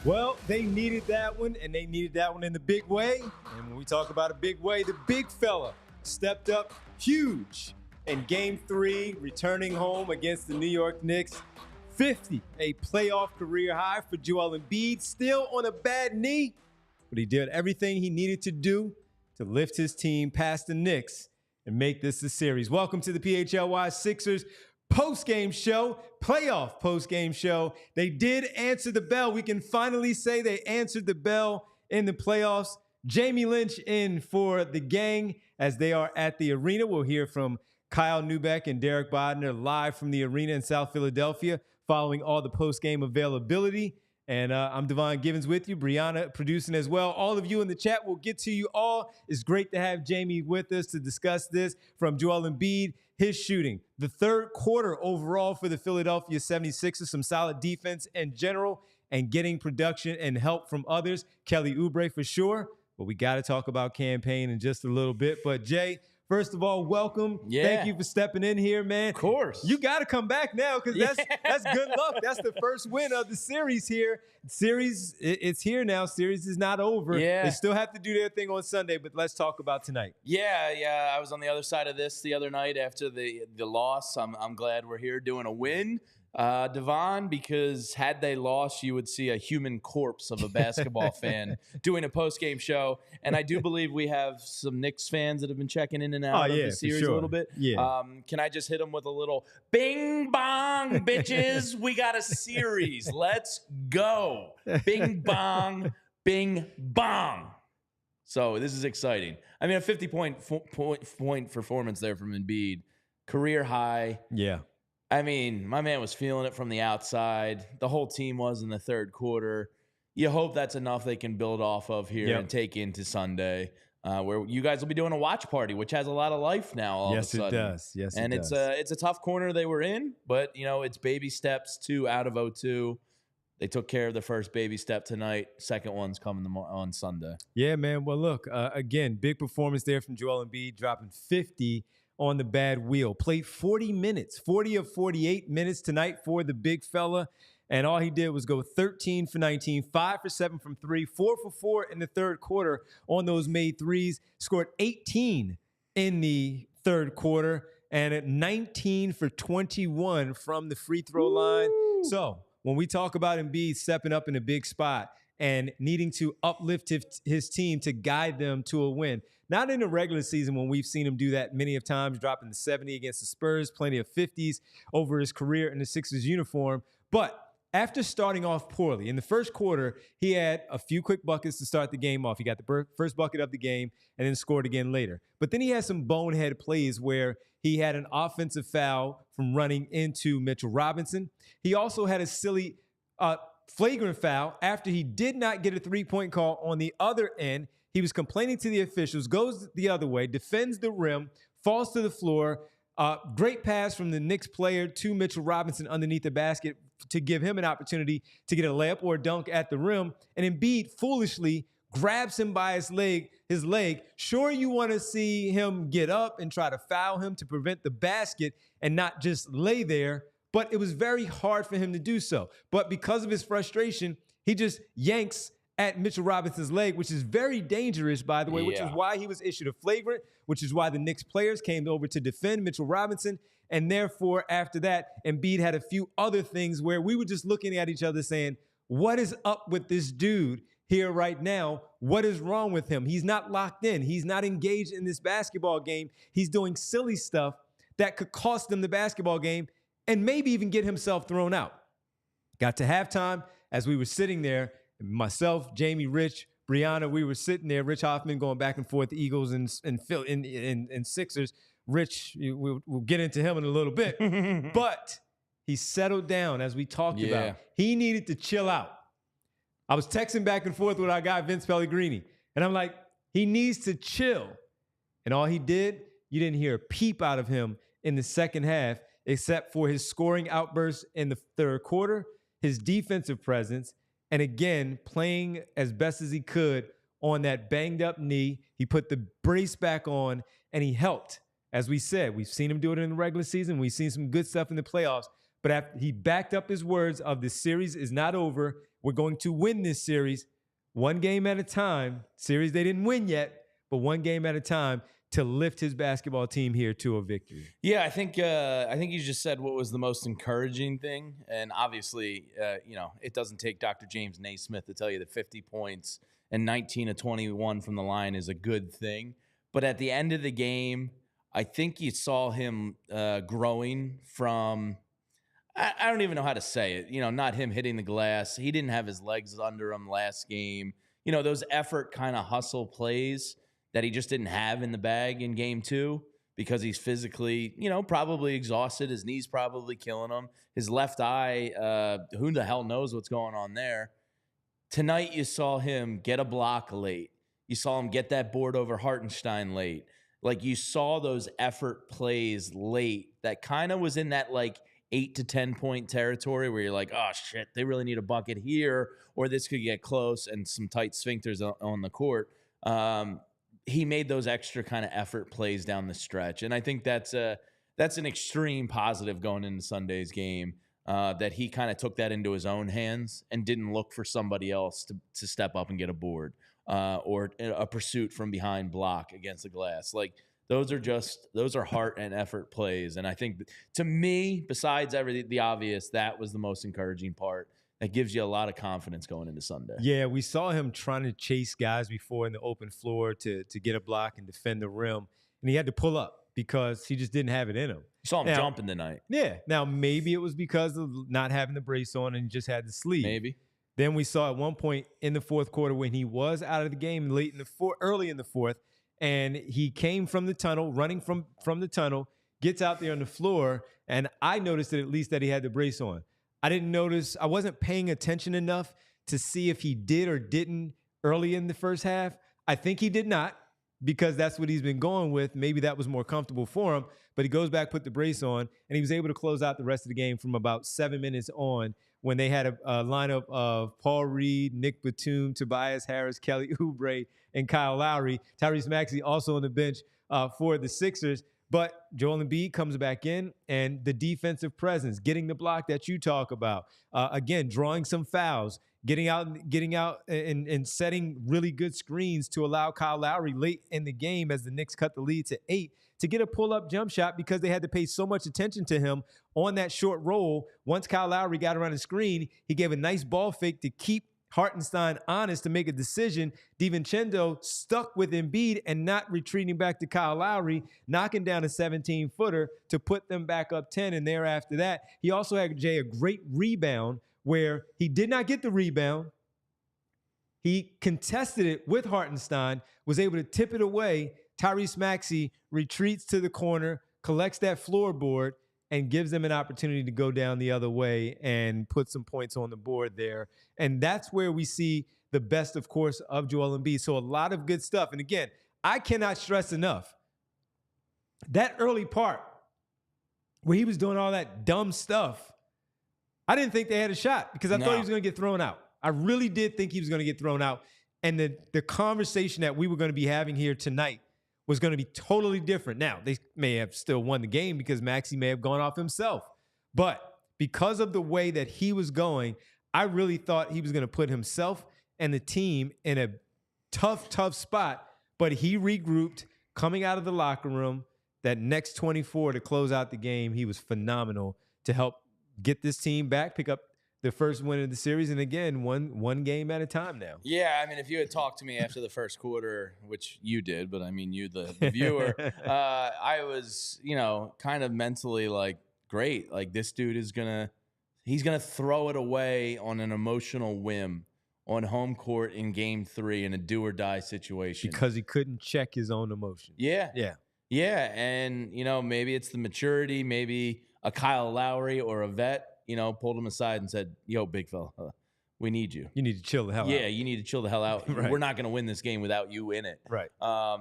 Well, they needed that one, and they needed that one in the big way. And when we talk about a big way, the big fella stepped up huge in Game 3, returning home against the New York Knicks. 50, a playoff career high for Joel Embiid, still on a bad knee, but he did everything he needed to do to lift his team past the Knicks and make this a series. Welcome to the PHLY Sixers Postgame show, playoff postgame show. They did answer the bell. We can finally say they answered the bell in the playoffs. Jamie Lynch in for the gang as they are at the arena. We'll hear from Kyle Neubeck and Derek Bodner live from the arena in South Philadelphia following all the postgame availability. And I'm Devon Givens with you, Brianna producing as well. All of you in the chat, we'll get to you all. It's great to have Jamie with us to discuss this from Joel Embiid. His shooting, the third quarter overall for the Philadelphia 76ers, some solid defense in general, and getting production and help from others. Kelly Oubre for sure, but we got to talk about Cam Payne in just a little bit. But Jay, first of all, welcome. Yeah. Thank you for stepping in here, man. Of course. You got to come back now because that's good luck. That's the first win of the series here. Series, it's here now. Series is not over. Yeah. They still have to do their thing on Sunday, but let's talk about tonight. Yeah. I was on the other side of this the other night after the loss. I'm glad we're here doing a win, Devon, because had they lost, you would see a human corpse of a basketball fan doing a post-game show. And I do believe we have some Knicks fans that have been checking in and out of the series a little bit. Yeah. Can I just hit them with a little bing bong, bitches? We got a series. Let's go. Bing bong, bing bong. So this is exciting. I mean, a 50-point performance there from Embiid. Career high. Yeah. I mean, my man was feeling it from the outside. The whole team was in the third quarter. You hope that's enough they can build off of here and take into Sunday, where you guys will be doing a watch party, which has a lot of life now all of a sudden. Yes, it does. Yes, and it does. it's a tough corner they were in, but, you know, it's baby steps, 2 out of 0-2. They took care of the first baby step tonight. Second one's coming on Sunday. Yeah, man. Well, look, again, big performance there from Joel Embiid, dropping 50 on the bad wheel. Played 40 minutes, 40 of 48 minutes tonight for the big fella. And all he did was go 13 for 19, 5 for 7 from 3, 4 for 4 in the third quarter on those made threes. Scored 18 in the third quarter and at 19 for 21 from the free throw line. So when we talk about Embiid stepping up in a big spot and needing to uplift his team to guide them to a win, not in the regular season when we've seen him do that many of times, dropping the 70 against the Spurs, plenty of 50s over his career in the Sixers uniform. But after starting off poorly, in the first quarter, he had a few quick buckets to start the game off. He got the first bucket of the game and then scored again later. But then he had some bonehead plays where he had an offensive foul from running into Mitchell Robinson. He also had a silly flagrant foul after he did not get a three-point call on the other end. He was complaining to the officials, goes the other way, defends the rim, falls to the floor. Great pass from the Knicks player to Mitchell Robinson underneath the basket to give him an opportunity to get a layup or a dunk at the rim. And Embiid foolishly grabs him by his leg. Sure, you want to see him get up and try to foul him to prevent the basket and not just lay there, but it was very hard for him to do so. But because of his frustration, he just yanks at Mitchell Robinson's leg, which is very dangerous, by the way, which is why he was issued a flagrant, which is why the Knicks players came over to defend Mitchell Robinson. And therefore, after that, Embiid had a few other things where we were just looking at each other saying, what is up with this dude here right now? What is wrong with him? He's not locked in. He's not engaged in this basketball game. He's doing silly stuff that could cost them the basketball game and maybe even get himself thrown out. Got to halftime as we were sitting there. Myself, Jamie, Rich, Brianna, we were sitting there. Rich Hoffman going back and forth, Eagles and Sixers. Rich, we'll get into him in a little bit. But he settled down, as we talked about. He needed to chill out. I was texting back and forth with our guy, Vince Pellegrini. And I'm like, he needs to chill. And all he did, you didn't hear a peep out of him in the second half, except for his scoring outburst in the third quarter, his defensive presence, and again, playing as best as he could on that banged up knee. He put the brace back on and he helped. As we said, we've seen him do it in the regular season. We've seen some good stuff in the playoffs. But after he backed up his words of the series is not over. We're going to win this series one game at a time. Series they didn't win yet, but one game at a time to lift his basketball team here to a victory. Yeah, I think you just said what was the most encouraging thing, and obviously, it doesn't take Dr. James Naismith to tell you that 50 points and 19 of 21 from the line is a good thing. But at the end of the game, I think you saw him growing from. I don't even know how to say it. Not him hitting the glass. He didn't have his legs under him last game. Those effort kind of hustle plays that he just didn't have in the bag in game 2 because he's physically, probably exhausted. His knee's probably killing him. His left eye, who the hell knows what's going on there. Tonight you saw him get a block late. You saw him get that board over Hartenstein late. Like you saw those effort plays late that kind of was in that 8 to 10 point territory where you're like, oh shit, they really need a bucket here, or this could get close and some tight sphincters on the court. He made those extra kind of effort plays down the stretch. And I think that's an extreme positive going into Sunday's game, that he kind of took that into his own hands and didn't look for somebody else to step up and get a board or a pursuit from behind block against the glass. Those are heart and effort plays. And I think to me, besides everything, the obvious, that was the most encouraging part. That gives you a lot of confidence going into Sunday. Yeah, we saw him trying to chase guys before in the open floor to get a block and defend the rim. And he had to pull up because he just didn't have it in him. You saw him jumping tonight. Yeah. Now, maybe it was because of not having the brace on and just had the sleeve. Maybe. Then we saw at one point in the fourth quarter when he was out of the game early in the fourth, and he came from the tunnel, running from the tunnel, gets out there on the floor, and I noticed at least that he had the brace on. I didn't notice, I wasn't paying attention enough to see if he did or didn't early in the first half. I think he did not, because that's what he's been going with. Maybe that was more comfortable for him, but he goes back, put the brace on, and he was able to close out the rest of the game from about 7 minutes on when they had a lineup of Paul Reed, Nick Batum, Tobias Harris, Kelly Oubre, and Kyle Lowry. Tyrese Maxey also on the bench for the Sixers. But Joel Embiid comes back in, and the defensive presence, getting the block that you talk about, again, drawing some fouls, getting out and setting really good screens to allow Kyle Lowry late in the game as the Knicks cut the lead to 8 to get a pull-up jump shot because they had to pay so much attention to him on that short roll. Once Kyle Lowry got around the screen, he gave a nice ball fake to keep Hartenstein honest to make a decision. DiVincenzo stuck with Embiid and not retreating back to Kyle Lowry, knocking down a 17-footer to put them back up 10. And thereafter that, he also had, Jay, a great rebound where he did not get the rebound. He contested it with Hartenstein, was able to tip it away. Tyrese Maxey retreats to the corner, collects that floorboard, and gives them an opportunity to go down the other way and put some points on the board there. And that's where we see the best, of course, of Joel Embiid. So a lot of good stuff. And again, I cannot stress enough that early part where he was doing all that dumb stuff, I didn't think they had a shot because I thought he was going to get thrown out. I really did think he was going to get thrown out. And the conversation that we were going to be having here tonight was going to be totally different. Now, they may have still won the game because Maxey may have gone off himself. But because of the way that he was going, I really thought he was going to put himself and the team in a tough spot. But he regrouped coming out of the locker room. That next 24 to close out the game, he was phenomenal to help get this team back, pick up the first win of the series, and again, one game at a time now. Yeah, I mean, if you had talked to me after the first quarter, which you did, but I mean, you, the viewer, I was, kind of mentally like, great. Like, this dude he's going to throw it away on an emotional whim on home court in game 3 in a do-or-die situation. Because he couldn't check his own emotions. Yeah. And, maybe it's the maturity, maybe a Kyle Lowry or a vet, pulled him aside and said, yo, big fella, we need you. You need to chill the hell out. Yeah, you need to chill the hell out. Right. We're not going to win this game without you in it. Right.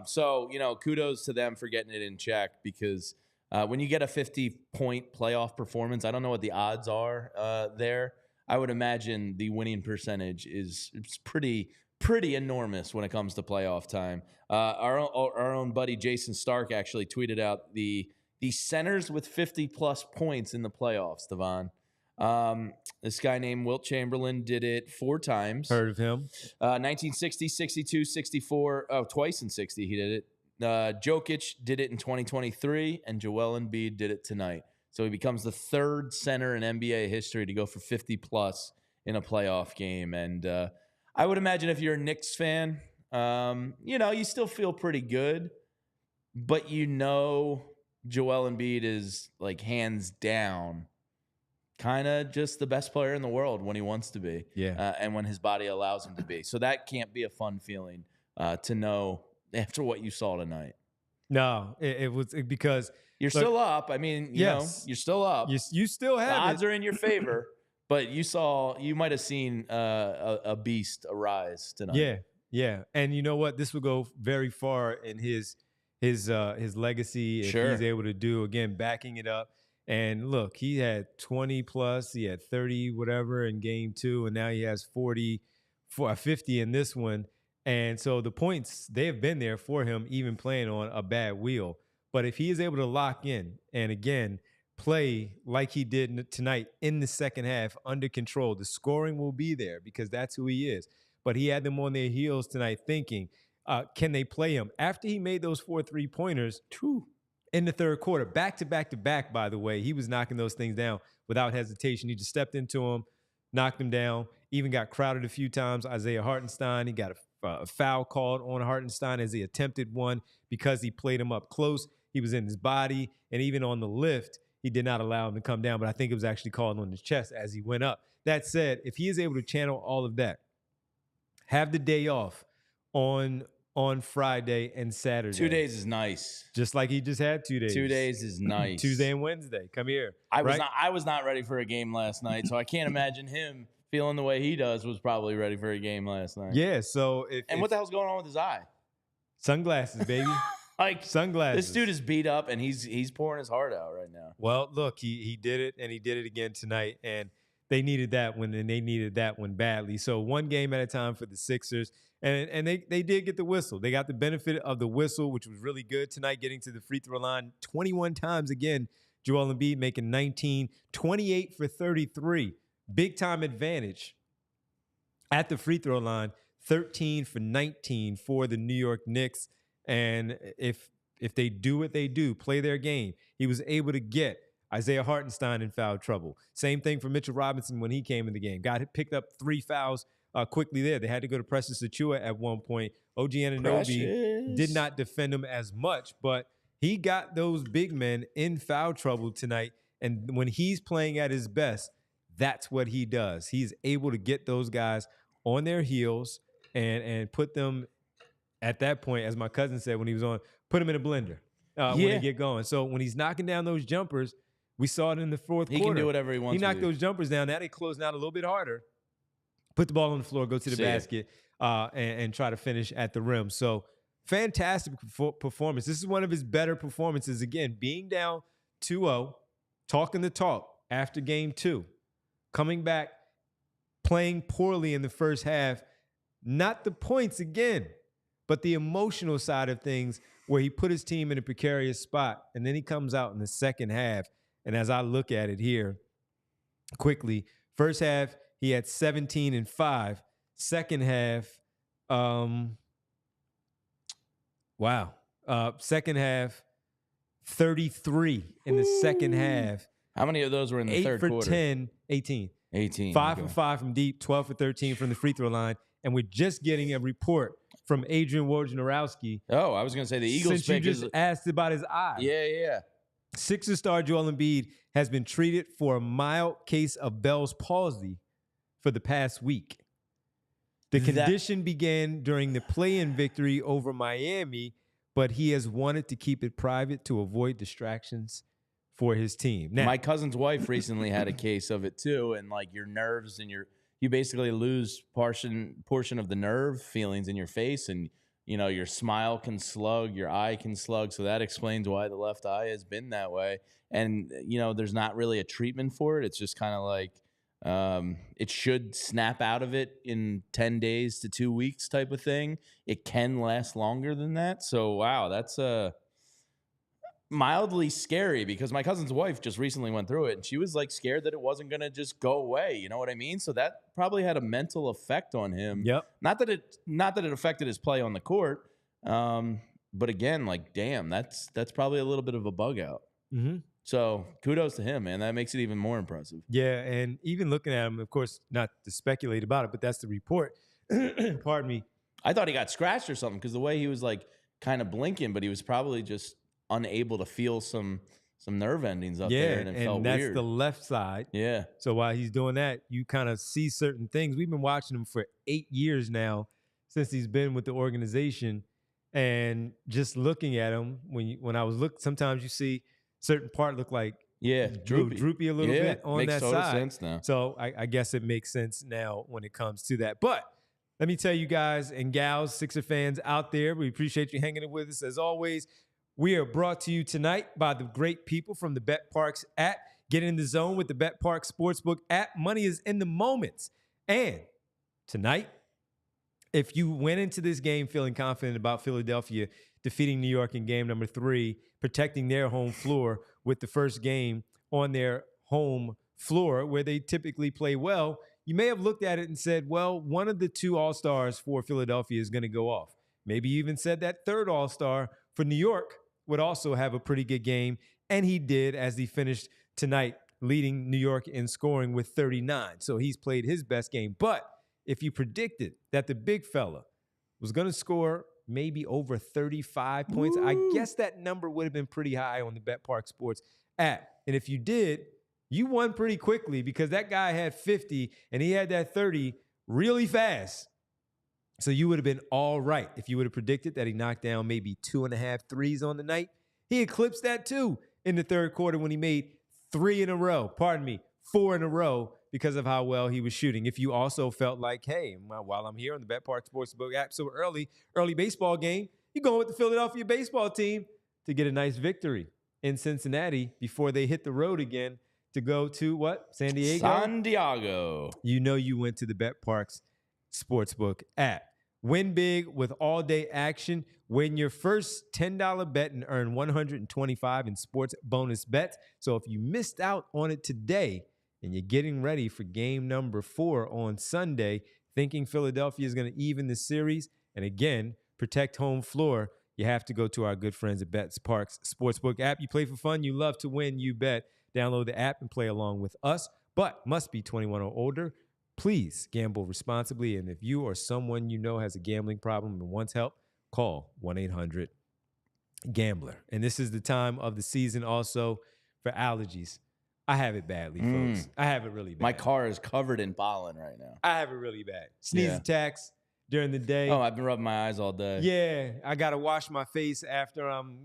So, kudos to them for getting it in check because when you get a 50-point playoff performance, I don't know what the odds are there. I would imagine the winning percentage is pretty enormous when it comes to playoff time. Our own buddy Jason Stark actually tweeted out the the centers with 50-plus points in the playoffs, Devon. This guy named Wilt Chamberlain did it 4 times. Heard of him? 1960, 62, 64. Oh, twice in 60 he did it. Jokic did it in 2023, and Joel Embiid did it tonight. So he becomes the 3rd center in NBA history to go for 50-plus in a playoff game. And I would imagine if you're a Knicks fan, you still feel pretty good. But Joel Embiid is, like, hands down kind of just the best player in the world when he wants to be. Yeah. And when his body allows him to be. So that can't be a fun feeling to know after what you saw tonight. No, it was because you're still up. I mean, you're still up. You still have the odds are in your favor, but you might have seen a beast arise tonight. Yeah. And you know what? This will go very far in his legacy if he's able to do, again, backing it up. And look, he had 20 plus, he had 30 whatever in game 2, and now he has 50 in this one. And so the points, they have been there for him, even playing on a bad wheel. But if he is able to lock in and, again, play like he did tonight in the second half under control, the scoring will be there because that's who he is. But he had them on their heels tonight thinking, can they play him? After he made those 4 3-pointers, in the third quarter, back to back, by the way, he was knocking those things down without hesitation. He just stepped into them, knocked them down, even got crowded a few times. Isaiah Hartenstein, he got a foul called on Hartenstein as he attempted one because he played him up close. He was in his body, and even on the lift, he did not allow him to come down, but I think it was actually called on his chest as he went up. That said, if he is able to channel all of that, have the day off on Friday and Saturday. 2 days is nice. Just like he just had 2 days. 2 days is nice. Tuesday and Wednesday. Come here. I was not ready for a game last night, so I can't imagine him feeling the way he does was probably ready for a game last night. Yeah, so what the hell's going on with his eye? Sunglasses, baby. Like sunglasses. This dude is beat up and he's pouring his heart out right now. Well, look, he did it, and he did it again tonight, and they needed that one, and they needed that one badly. So one game at a time for the Sixers. And they did get the whistle. They got the benefit of the whistle, which was really good tonight, getting to the free throw line 21 times again. Joel Embiid making 19, 28 for 33. Big time advantage at the free throw line, 13 for 19 for the New York Knicks. And if they do what they do, play their game, he was able to get Isaiah Hartenstein in foul trouble. Same thing for Mitchell Robinson when he came in the game. Picked up 3 fouls quickly there. They had to go to Precious Achiuwa at one point. OG Anunoby did not defend him as much, but he got those big men in foul trouble tonight. And when he's playing at his best, that's what he does. He's able to get those guys on their heels and put them at that point, as my cousin said when he was on, put them in a blender when they get going. So when he's knocking down those jumpers, we saw it in the fourth quarter. He can do whatever he wants. He knocked those jumpers down. Now they closing out a little bit harder. Put the ball on the floor, go to the basket, and try to finish at the rim. So fantastic performance. This is one of his better performances. Again, being down 2-0, talking the talk after game 2, coming back, playing poorly in the first half. Not the points again, but the emotional side of things where he put his team in a precarious spot. And then he comes out in the second half. And as I look at it here quickly, first half, he had 17 and 5. Second half, second half, 33 in the second half. How many of those were in the third quarter? 8 for 10, 18. 18. 5 for 5 from deep, 12 for 13 from the free throw line. And we're just getting a report from Adrian Wojnarowski. Oh, I was going to say the Eagles since you just asked about his eye. Yeah. Sixers star Joel Embiid has been treated for a mild case of Bell's palsy for the past week. The condition began during the play-in victory over Miami, but he has wanted to keep it private to avoid distractions for his team. Now, my cousin's wife recently had a case of it too, and like your nerves and you basically lose portion of the nerve feelings in your face, and your smile can slug, your eye can slug, so that explains why the left eye has been that way. And there's not really a treatment for it. It's just kind of like it should snap out of it in 10 days to 2 weeks type of thing. It can last longer than that. So wow, that's mildly scary because my cousin's wife just recently went through it and she was like scared that it wasn't going to just go away. You know what I mean? So that probably had a mental effect on him. Yep. Not that it affected his play on the court. But again, like, damn, that's probably a little bit of a bug out. Mm-hmm. So kudos to him, man. That makes it even more impressive. Yeah, and even looking at him, of course, not to speculate about it, but that's the report. Pardon me. I thought he got scratched or something because the way he was like kind of blinking, but he was probably just unable to feel some nerve endings up there, and it felt that's weird. the left side. Yeah. So while he's doing that, you kind of see certain things. We've been watching him for 8 years now since he's been with the organization, and just looking at him when I was looking, sometimes you see certain part look like droopy a little bit on makes that total side. sense now. So I guess it makes sense now when it comes to that. But let me tell you guys and gals, Sixer fans out there, we appreciate you hanging with us. As always, we are brought to you tonight by the great people from the Bet Parks app. Get in the zone with the Bet Parks Sportsbook app. Money is in the moments. And tonight, if you went into this game feeling confident about Philadelphia defeating New York in game number 3, protecting their home floor with the first game on their home floor where they typically play well, you may have looked at it and said, well, one of the 2 All-Stars for Philadelphia is going to go off. Maybe you even said that third All-Star for New York would also have a pretty good game, and he did, as he finished tonight leading New York in scoring with 39. So he's played his best game. But if you predicted that the big fella was going to score maybe over 35 points, I guess that number would have been pretty high on the Bet Park Sports app. And if you did, you won pretty quickly because that guy had 50 and he had that 30 really fast. So you would have been all right if you would have predicted that he knocked down maybe 2.5 threes on the night. He eclipsed that too in the third quarter when he made 4 in a row because of how well he was shooting. If you also felt like, hey, while I'm here on the Bet Park Sportsbook app so early baseball game, you're going with the Philadelphia baseball team to get a nice victory in Cincinnati before they hit the road again to go to what? San Diego? You know you went to the Bet Parks Sportsbook app. Win big with all-day action. Win your first $10 bet and earn $125 in sports bonus bets. So if you missed out on it today and you're getting ready for game number 4 on Sunday, thinking Philadelphia is going to even the series and, again, protect home floor, you have to go to our good friends at Bet Parks Sportsbook app. You play for fun. You love to win. You bet. Download the app and play along with us, but must be 21 or older. Please gamble responsibly. And if you or someone you know has a gambling problem and wants help, call 1-800-GAMBLER. And this is the time of the season also for allergies. I have it badly, folks. I have it really bad. My car is covered in pollen right now. I have it really bad. Sneeze attacks during the day. Oh, I've been rubbing my eyes all day. Yeah, I got to wash my face after I'm,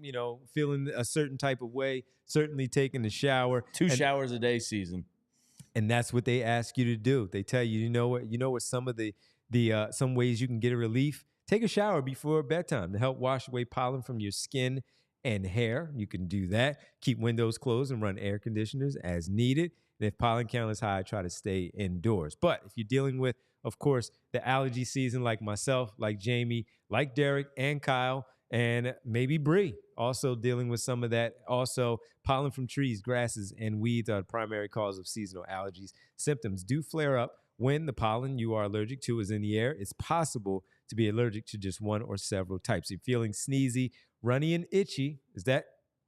feeling a certain type of way, certainly taking a shower. 2 showers a day season. And that's what they ask you to do. They tell you, you know what some of the some ways you can get a relief? Take a shower before bedtime to help wash away pollen from your skin and hair. You can do that. Keep windows closed and run air conditioners as needed. And if pollen count is high, try to stay indoors. But if you're dealing with, of course, the allergy season like myself, like Jamie, like Derek and Kyle, and maybe Bree, also dealing with some of that. Also, pollen from trees, grasses, and weeds are the primary cause of seasonal allergies. Symptoms do flare up when the pollen you are allergic to is in the air. It's possible to be allergic to just one or several types. If you're feeling sneezy, runny, and itchy, is that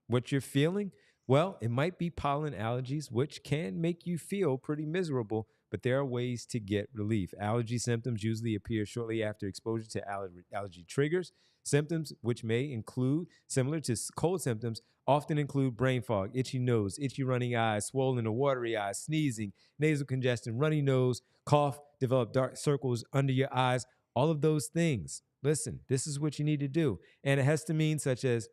what you're feeling? Well, it might be pollen allergies, which can make you feel pretty miserable, but there are ways to get relief. Allergy symptoms usually appear shortly after exposure to allergy triggers. Symptoms, which may include, similar to cold symptoms, often include brain fog, itchy nose, itchy running eyes, swollen or watery eyes, sneezing, nasal congestion, runny nose, cough, develop dark circles under your eyes, all of those things. Listen, this is what you need to do. Antihistamines such as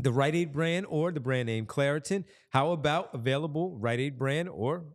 the Rite Aid brand or the brand name Claritin. How about available Rite Aid brand or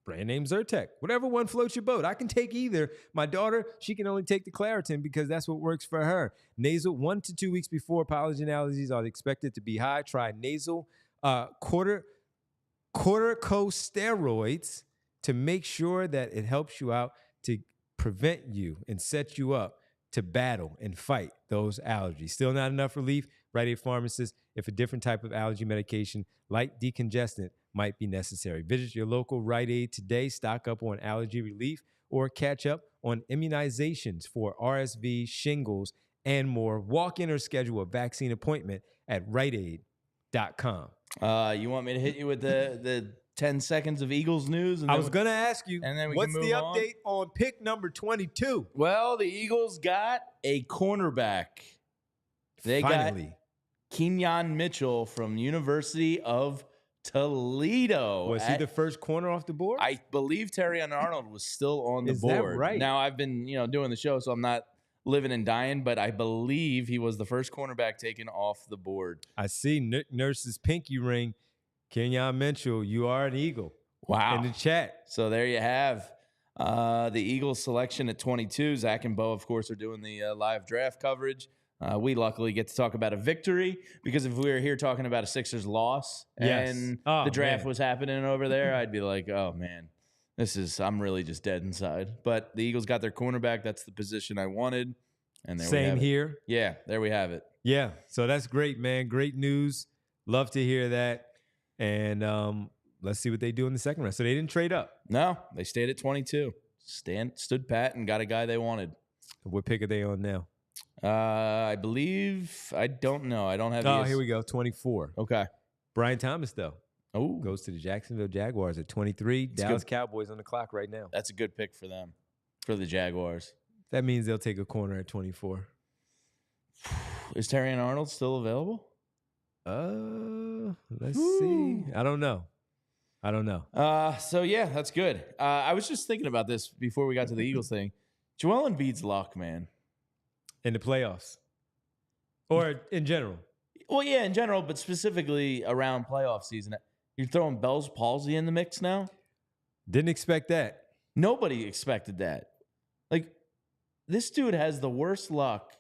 brand name Zyrtec? Whatever one floats your boat. I can take either. My daughter, she can only take the Claritin because that's what works for her. Nasal, 1 to 2 weeks before pollen allergies are expected to be high. Try nasal corticosteroids to make sure that it helps you out to prevent you and set you up to battle and fight those allergies. Still not enough relief? Rite Aid pharmacist if a different type of allergy medication like decongestant might be necessary. Visit your local Rite Aid today. Stock up on allergy relief or catch up on immunizations for RSV, shingles, and more. Walk in or schedule a vaccine appointment at riteaid.com. You want me to hit you with the 10 seconds of Eagles news? And I was going to ask you, and then we what's can the move update on pick number 22? Well, the Eagles got a cornerback. They Finally. got Kenyon Mitchell from University of Toledo. Was he the first corner off the board? I believe Terrion Arnold was still on the Is board. that right? Now, I've been doing the show, so I'm not living and dying, but I believe he was the first cornerback taken off the board. I see Nick Nurse's pinky ring. Kenyon Mitchell, you are an Eagle. Wow. In the chat. So there you have the Eagles selection at 22. Zach and Bo, of course, are doing the live draft coverage. We luckily get to talk about a victory, because if we were here talking about a Sixers loss and the draft was happening over there, I'd be like, oh, man, I'm really just dead inside. But the Eagles got their cornerback. That's the position I wanted. And there we have Same it. here. Yeah, there we have it. Yeah, so that's great, man. Great news. Love to hear that. And let's see what they do in the second round. So they didn't trade up. No, they stayed at 22. Stood pat and got a guy they wanted. What pick are they on now? I believe, I don't know. I don't have. Here we go. 24. Okay. Brian Thomas, though, Oh, goes to the Jacksonville Jaguars at 23. Dallas Cowboys on the clock right now. that's a good pick for them, for the Jaguars. That means they'll take a corner at 24. Is Terrion Arnold still available? Let's see. I don't know. So yeah, that's good. I was just thinking about this before we got to the Eagles thing. Joel Embiid's luck, man. In the playoffs. Or in general. Well, yeah, in general, but specifically around playoff season. You're throwing Bell's palsy in the mix now? Didn't expect that. Nobody expected that. Like, this dude has the worst luck.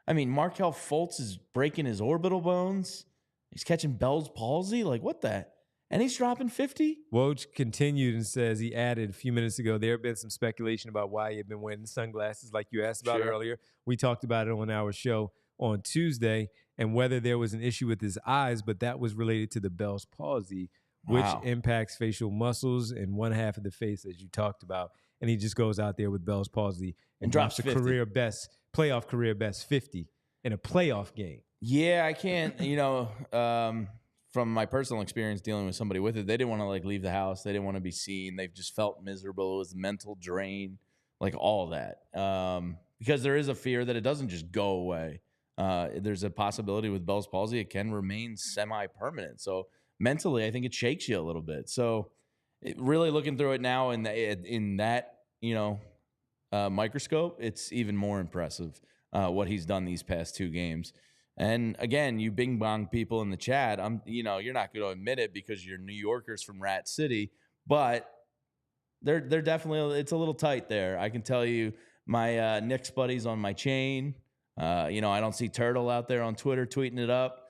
I mean, Markelle Fultz is breaking his orbital bones. He's catching Bell's palsy. Like, what the? And he's dropping 50? Woj continued and says he added a few minutes ago, there had been some speculation about why he had been wearing sunglasses like you asked about earlier. We talked about it on our show on Tuesday and whether there was an issue with his eyes, but that was related to the Bell's palsy, which impacts facial muscles in one half of the face, as you talked about. And he just goes out there with Bell's palsy and drops a playoff career best 50 in a playoff game. Yeah, I can't, from my personal experience dealing with somebody with it, they didn't want to leave the house. They didn't want to be seen. They've just felt miserable. It was mental drain, all that. Because there is a fear that it doesn't just go away. There's a possibility with Bell's palsy, it can remain semi-permanent. So mentally, I think it shakes you a little bit. So really looking through it now in that, microscope, it's even more impressive what he's done these past two games. And again, you bing bong people in the chat, you're not going to admit it because you're New Yorkers from Rat City, but they're definitely, it's a little tight there. I can tell you, my Knicks buddies on my chain, I don't see Turtle out there on Twitter tweeting it up.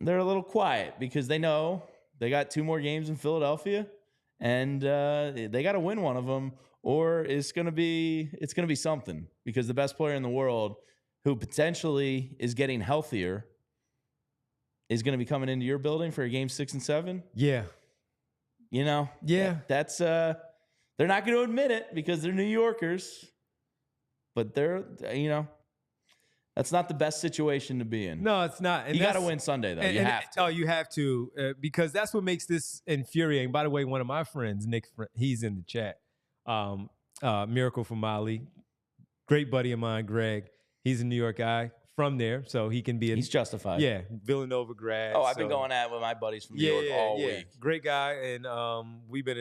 They're a little quiet because they know they got 2 more games in Philadelphia, and they got to win one of them, or it's gonna be something, because the best player in the world, who potentially is getting healthier, is going to be coming into your building for a game 6 and 7. Yeah. Yeah. That's they're not going to admit it because they're New Yorkers, but that's not the best situation to be in. No, it's not. And you got to win Sunday, though. You have to. Oh, you have to, because that's what makes this infuriating. By the way, one of my friends, Nick, he's in the chat. Miracle from Mali, great buddy of mine, Greg. He's a New York guy from there, so he can be. He's justified. Yeah, Villanova grad. Oh, I've been going at it with my buddies from New York all week. Great guy, and we've been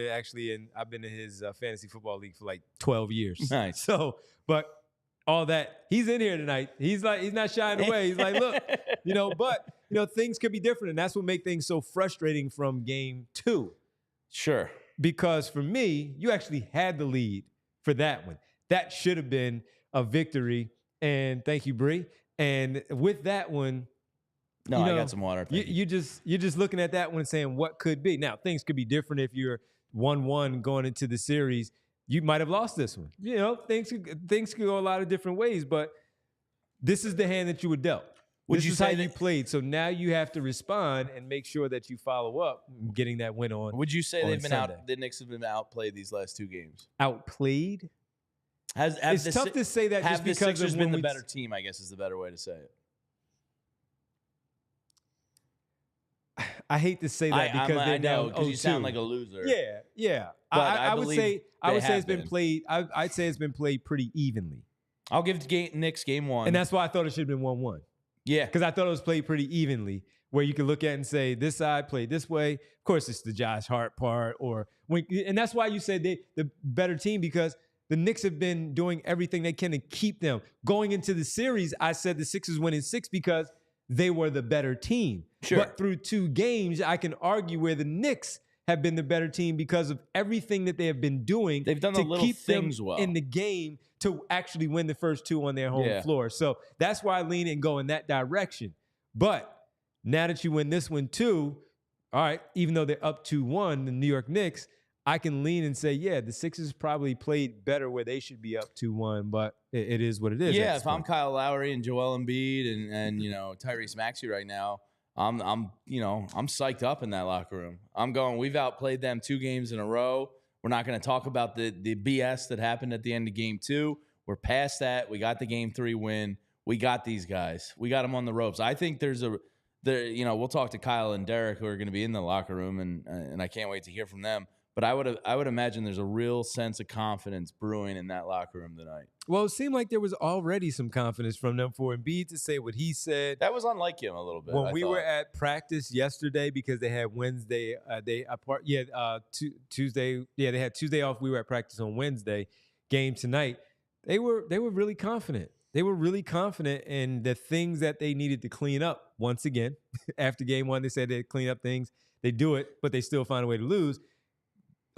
I've been in his fantasy football league for 12 years. Nice. So, but all that, he's in here tonight. He's not shying away. He's like, look, but things could be different, and that's what makes things so frustrating from game 2. Sure. Because for me, you actually had the lead for that one. That should have been a victory. And thank you, Bree. And with that one, I got some water. You're just looking at that one and saying what could be. Now, things could be different if you're 1-1 going into the series. You might have lost this one. Things could go a lot of different ways, but this is the hand that you were dealt. Would this you is say how you played. So now you have to respond and make sure that you follow up, getting that win on. Would you say on they've been Sunday. out? The Knicks have been outplayed these last 2 games. Outplayed? Have It's the tough to say that have just the because Sixers of been when the better team, I guess is the better way to say it. I hate to say that because I they're know down because you sound 0-2. like a loser. Yeah. But I would say it's been been. played. I'd say it's been played pretty evenly, I'll give Knicks game 1. and that's why I thought it should have been 1-1. Yeah. Because I thought it was played pretty evenly, where you could look at it and say this side played this way. Of course, it's the Josh Hart part, and that's why you said the better team, because the Knicks have been doing everything they can to keep them going into the series. I said the Sixers win in 6 because they were the better team. Sure. But through 2 games, I can argue where the Knicks have been the better team because of everything that they have been doing. They've done to the little keep things them well in the game to actually win the first 2 on their home floor. So that's why I lean and go in that direction. But now that you win this one too, all right, even though they're up 2-1, the New York Knicks, I can lean and say, yeah, the Sixers probably played better where they should be up 2-1, but it is what it is. Yeah, if I'm Kyle Lowry and Joel Embiid and Tyrese Maxey right now, I'm psyched up in that locker room. I'm going, we've outplayed them 2 games in a row. We're not going to talk about the BS that happened at the end of game 2. We're past that. We got the game 3 win. We got these guys. We got them on the ropes. I think we'll talk to Kyle and Derek, who are going to be in the locker room, and I can't wait to hear from them. But I would imagine there's a real sense of confidence brewing in that locker room tonight. Well, it seemed like there was already some confidence from them for Embiid to say what he said. That was unlike him a little bit. When we were at practice yesterday, because they had Wednesday, Tuesday. Yeah, they had Tuesday off. We were at practice on Wednesday. Game tonight. They were really confident. They were really confident in the things that they needed to clean up. Once again, after game 1, they said they'd clean up things. They do it, but they still find a way to lose.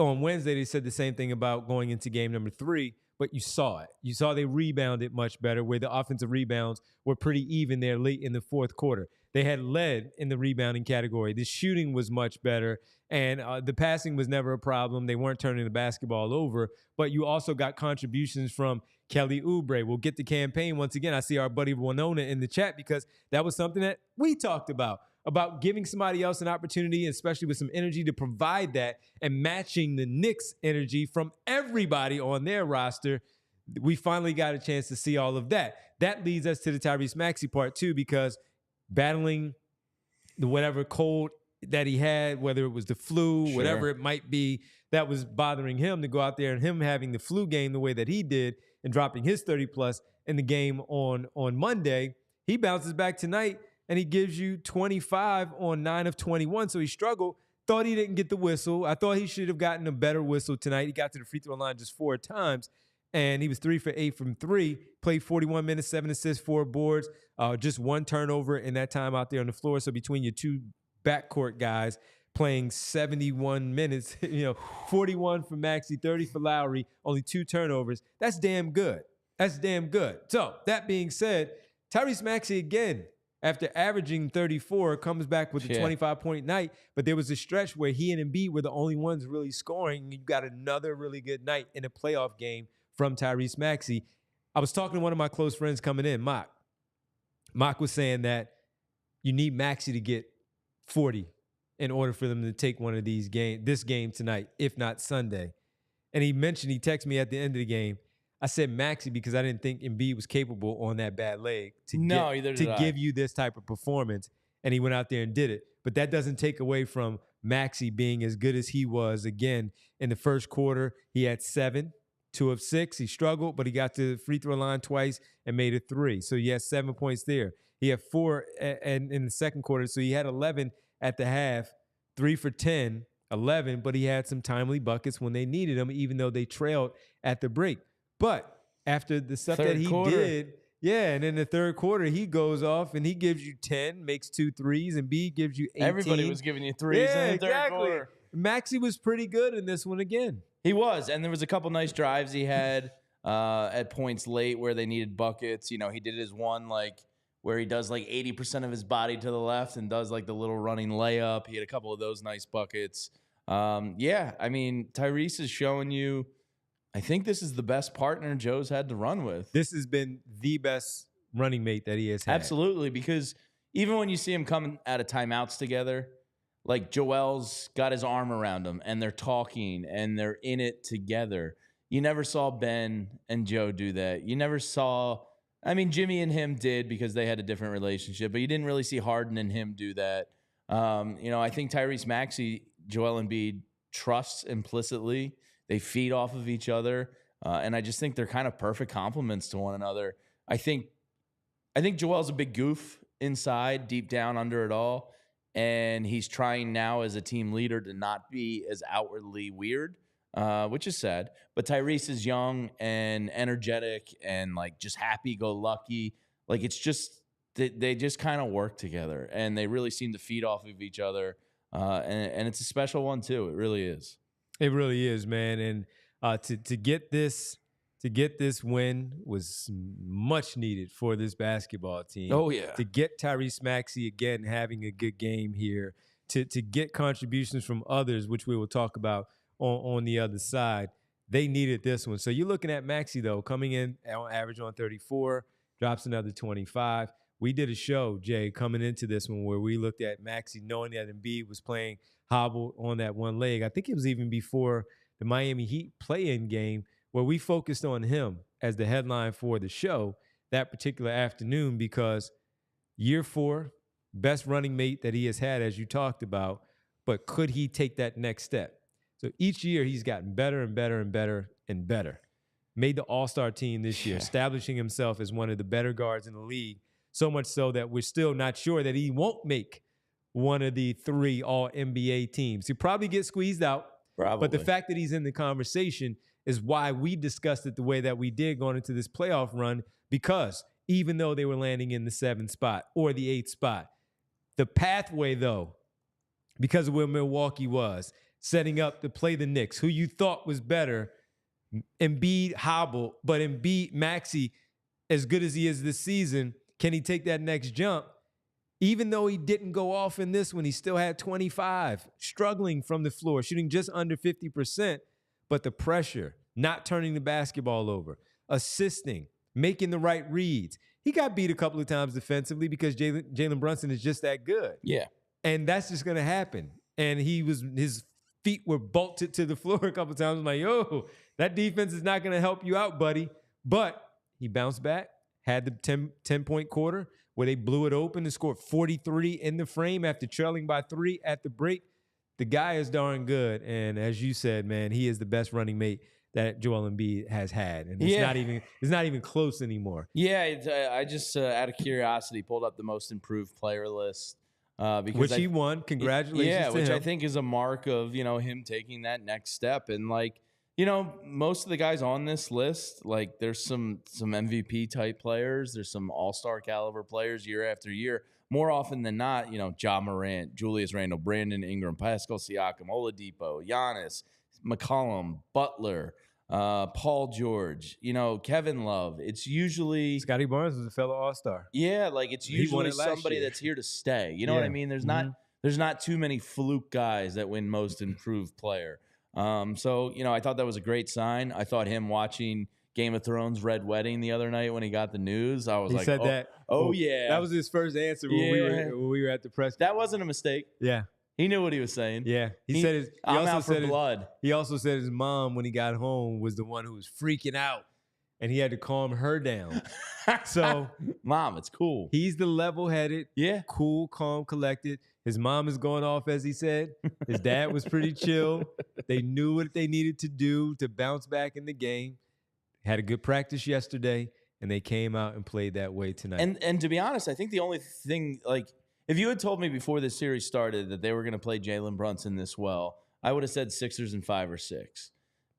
On Wednesday, they said the same thing about going into game number 3, but you saw it. You saw they rebounded much better, where the offensive rebounds were pretty even there late in the 4th quarter. They had led in the rebounding category. The shooting was much better, and the passing was never a problem. They weren't turning the basketball over, but you also got contributions from Kelly Oubre. We'll get to Cam Payne once again. I see our buddy Winona in the chat because that was something that we talked about giving somebody else an opportunity, especially with some energy, to provide that and matching the Knicks' energy from everybody on their roster. We finally got a chance to see all of that. That leads us to the Tyrese Maxey part too, because battling the whatever cold that he had, whether it was the flu, whatever it might be, that was bothering him, to go out there and him having the flu game the way that he did and dropping his 30+ in the game on Monday, he bounces back tonight and he gives you 25 on 9 of 21. So he struggled. Thought he didn't get the whistle. I thought he should have gotten a better whistle tonight. He got to the free throw line just 4 times, and he was 3 for 8 from 3. Played 41 minutes, 7 assists, 4 boards, just 1 turnover in that time out there on the floor. So between your 2 backcourt guys playing 71 minutes, 41 for Maxey, 30 for Lowry, only 2 turnovers. That's damn good. So that being said, Tyrese Maxey again, after averaging 34, comes back with a 25-point night. But there was a stretch where he and Embiid were the only ones really scoring. You got another really good night in a playoff game from Tyrese Maxey. I was talking to one of my close friends coming in, Mock. Mock was saying that you need Maxey to get 40 in order for them to take one of these this game tonight, if not Sunday. And he texted me at the end of the game. I said Maxey because I didn't think Embiid was capable on that bad leg to give you this type of performance, and he went out there and did it. But that doesn't take away from Maxey being as good as he was. Again, in the first quarter, he had 7, 2 of 6. He struggled, but he got to the free throw line twice and made it 3. So he had 7 points there. He had 4 in the second quarter, so he had 11 at the half, 3 for 10, 11, but he had some timely buckets when they needed them, even though they trailed at the break. But after the stuff that he did, and in the third quarter, he goes off and he gives you 10, makes 2 threes, and B gives you 18. Everybody was giving you threes in the third quarter. Maxey was pretty good in this one again. He was, and there was a couple nice drives he had at points late where they needed buckets. He did his one where he does 80% of his body to the left and does the little running layup. He had a couple of those nice buckets. Tyrese is showing you, I think this is the best partner Joe's had to run with. This has been the best running mate that he has had. Absolutely, because even when you see him coming out of timeouts together, like Joel's got his arm around him and they're talking and they're in it together. You never saw Ben and Joe do that. You never saw, I mean, Jimmy and him did because they had a different relationship, but you didn't really see Harden and him do that. I think Tyrese Maxey, Joel Embiid trusts implicitly. They feed off of each other. And I just think they're kind of perfect complements to one another. I think Joel's a big goof inside, deep down under it all. And he's trying now as a team leader to not be as outwardly weird, which is sad. But Tyrese is young and energetic and like just happy-go-lucky. Like it's just they just kind of work together and they really seem to feed off of each other. And it's a special one too. It really is. It really is, man. And to get this win was much needed for this basketball team. Oh, yeah. To get Tyrese Maxey again having a good game here, to get contributions from others, which we will talk about on the other side. They needed this one. So you're looking at Maxey, though, coming in on average on 34, drops another 25. We did a show, Jay, coming into this one where we looked at Maxey knowing that Embiid was playing hobble on that one leg. I think it was even before the Miami Heat play-in game where we focused on him as the headline for the show that particular afternoon because year 4, best running mate that he has had, as you talked about, but could he take that next step? So each year he's gotten better and better and better and better. Made the All-Star team this year, establishing himself as one of the better guards in the league, so much so that we're still not sure that he won't make one of the 3 All-NBA teams. He'll probably get squeezed out, but the fact that he's in the conversation is why we discussed it the way that we did going into this playoff run, because even though they were landing in the 7th spot or the 8th spot, the pathway, though, because of where Milwaukee was, setting up to play the Knicks, who you thought was better, Embiid hobble, but Embiid, Maxey, as good as he is this season, can he take that next jump? Even though he didn't go off in this one, he still had 25, struggling from the floor, shooting just under 50%. But the pressure, not turning the basketball over, assisting, making the right reads. He got beat a couple of times defensively because Jalen Brunson is just that good. Yeah. And that's just going to happen. And his feet were bolted to the floor a couple of times. I'm like, yo, that defense is not going to help you out, buddy. But he bounced back, had the 10-point quarter where they blew it open and scored 43 in the frame after trailing by 3 at the break. The guy is darn good, and as you said, man, he is the best running mate that Joel Embiid has had, and it's not even close anymore. Yeah, I just out of curiosity pulled up the most improved player list, because he won. Congratulations! Yeah, which him. I think is a mark of him taking that next step, and most of the guys on this list, like there's some MVP type players, there's some All-Star caliber players year after year. More often than not, Ja Morant, Julius Randle, Brandon Ingram, Pascal Siakam, Oladipo, Giannis, McCollum, Butler, Paul George, Kevin Love. It's usually Scotty Barnes was a fellow All-Star. Yeah, like it's usually somebody that's here to stay. You know what I mean? There's not too many fluke guys that win most improved player. So I thought that was a great sign. I thought him watching Game of Thrones Red Wedding the other night when he got the news, I was like, said that. Oh yeah, that was his first answer when we were at the press. That wasn't a mistake. Yeah, he knew what he was saying. Yeah, he said I'm out for blood. He also said his mom, when he got home, was the one who was freaking out, and he had to calm her down. So, Mom, it's cool. He's the level-headed, cool, calm, collected. His mom is going off, as he said. His dad was pretty chill. They knew what they needed to do to bounce back in the game. Had a good practice yesterday, and they came out and played that way tonight. And to be honest, I think the only thing, like, if you had told me before this series started that they were going to play Jalen Brunson this well, I would have said Sixers in 5 or 6.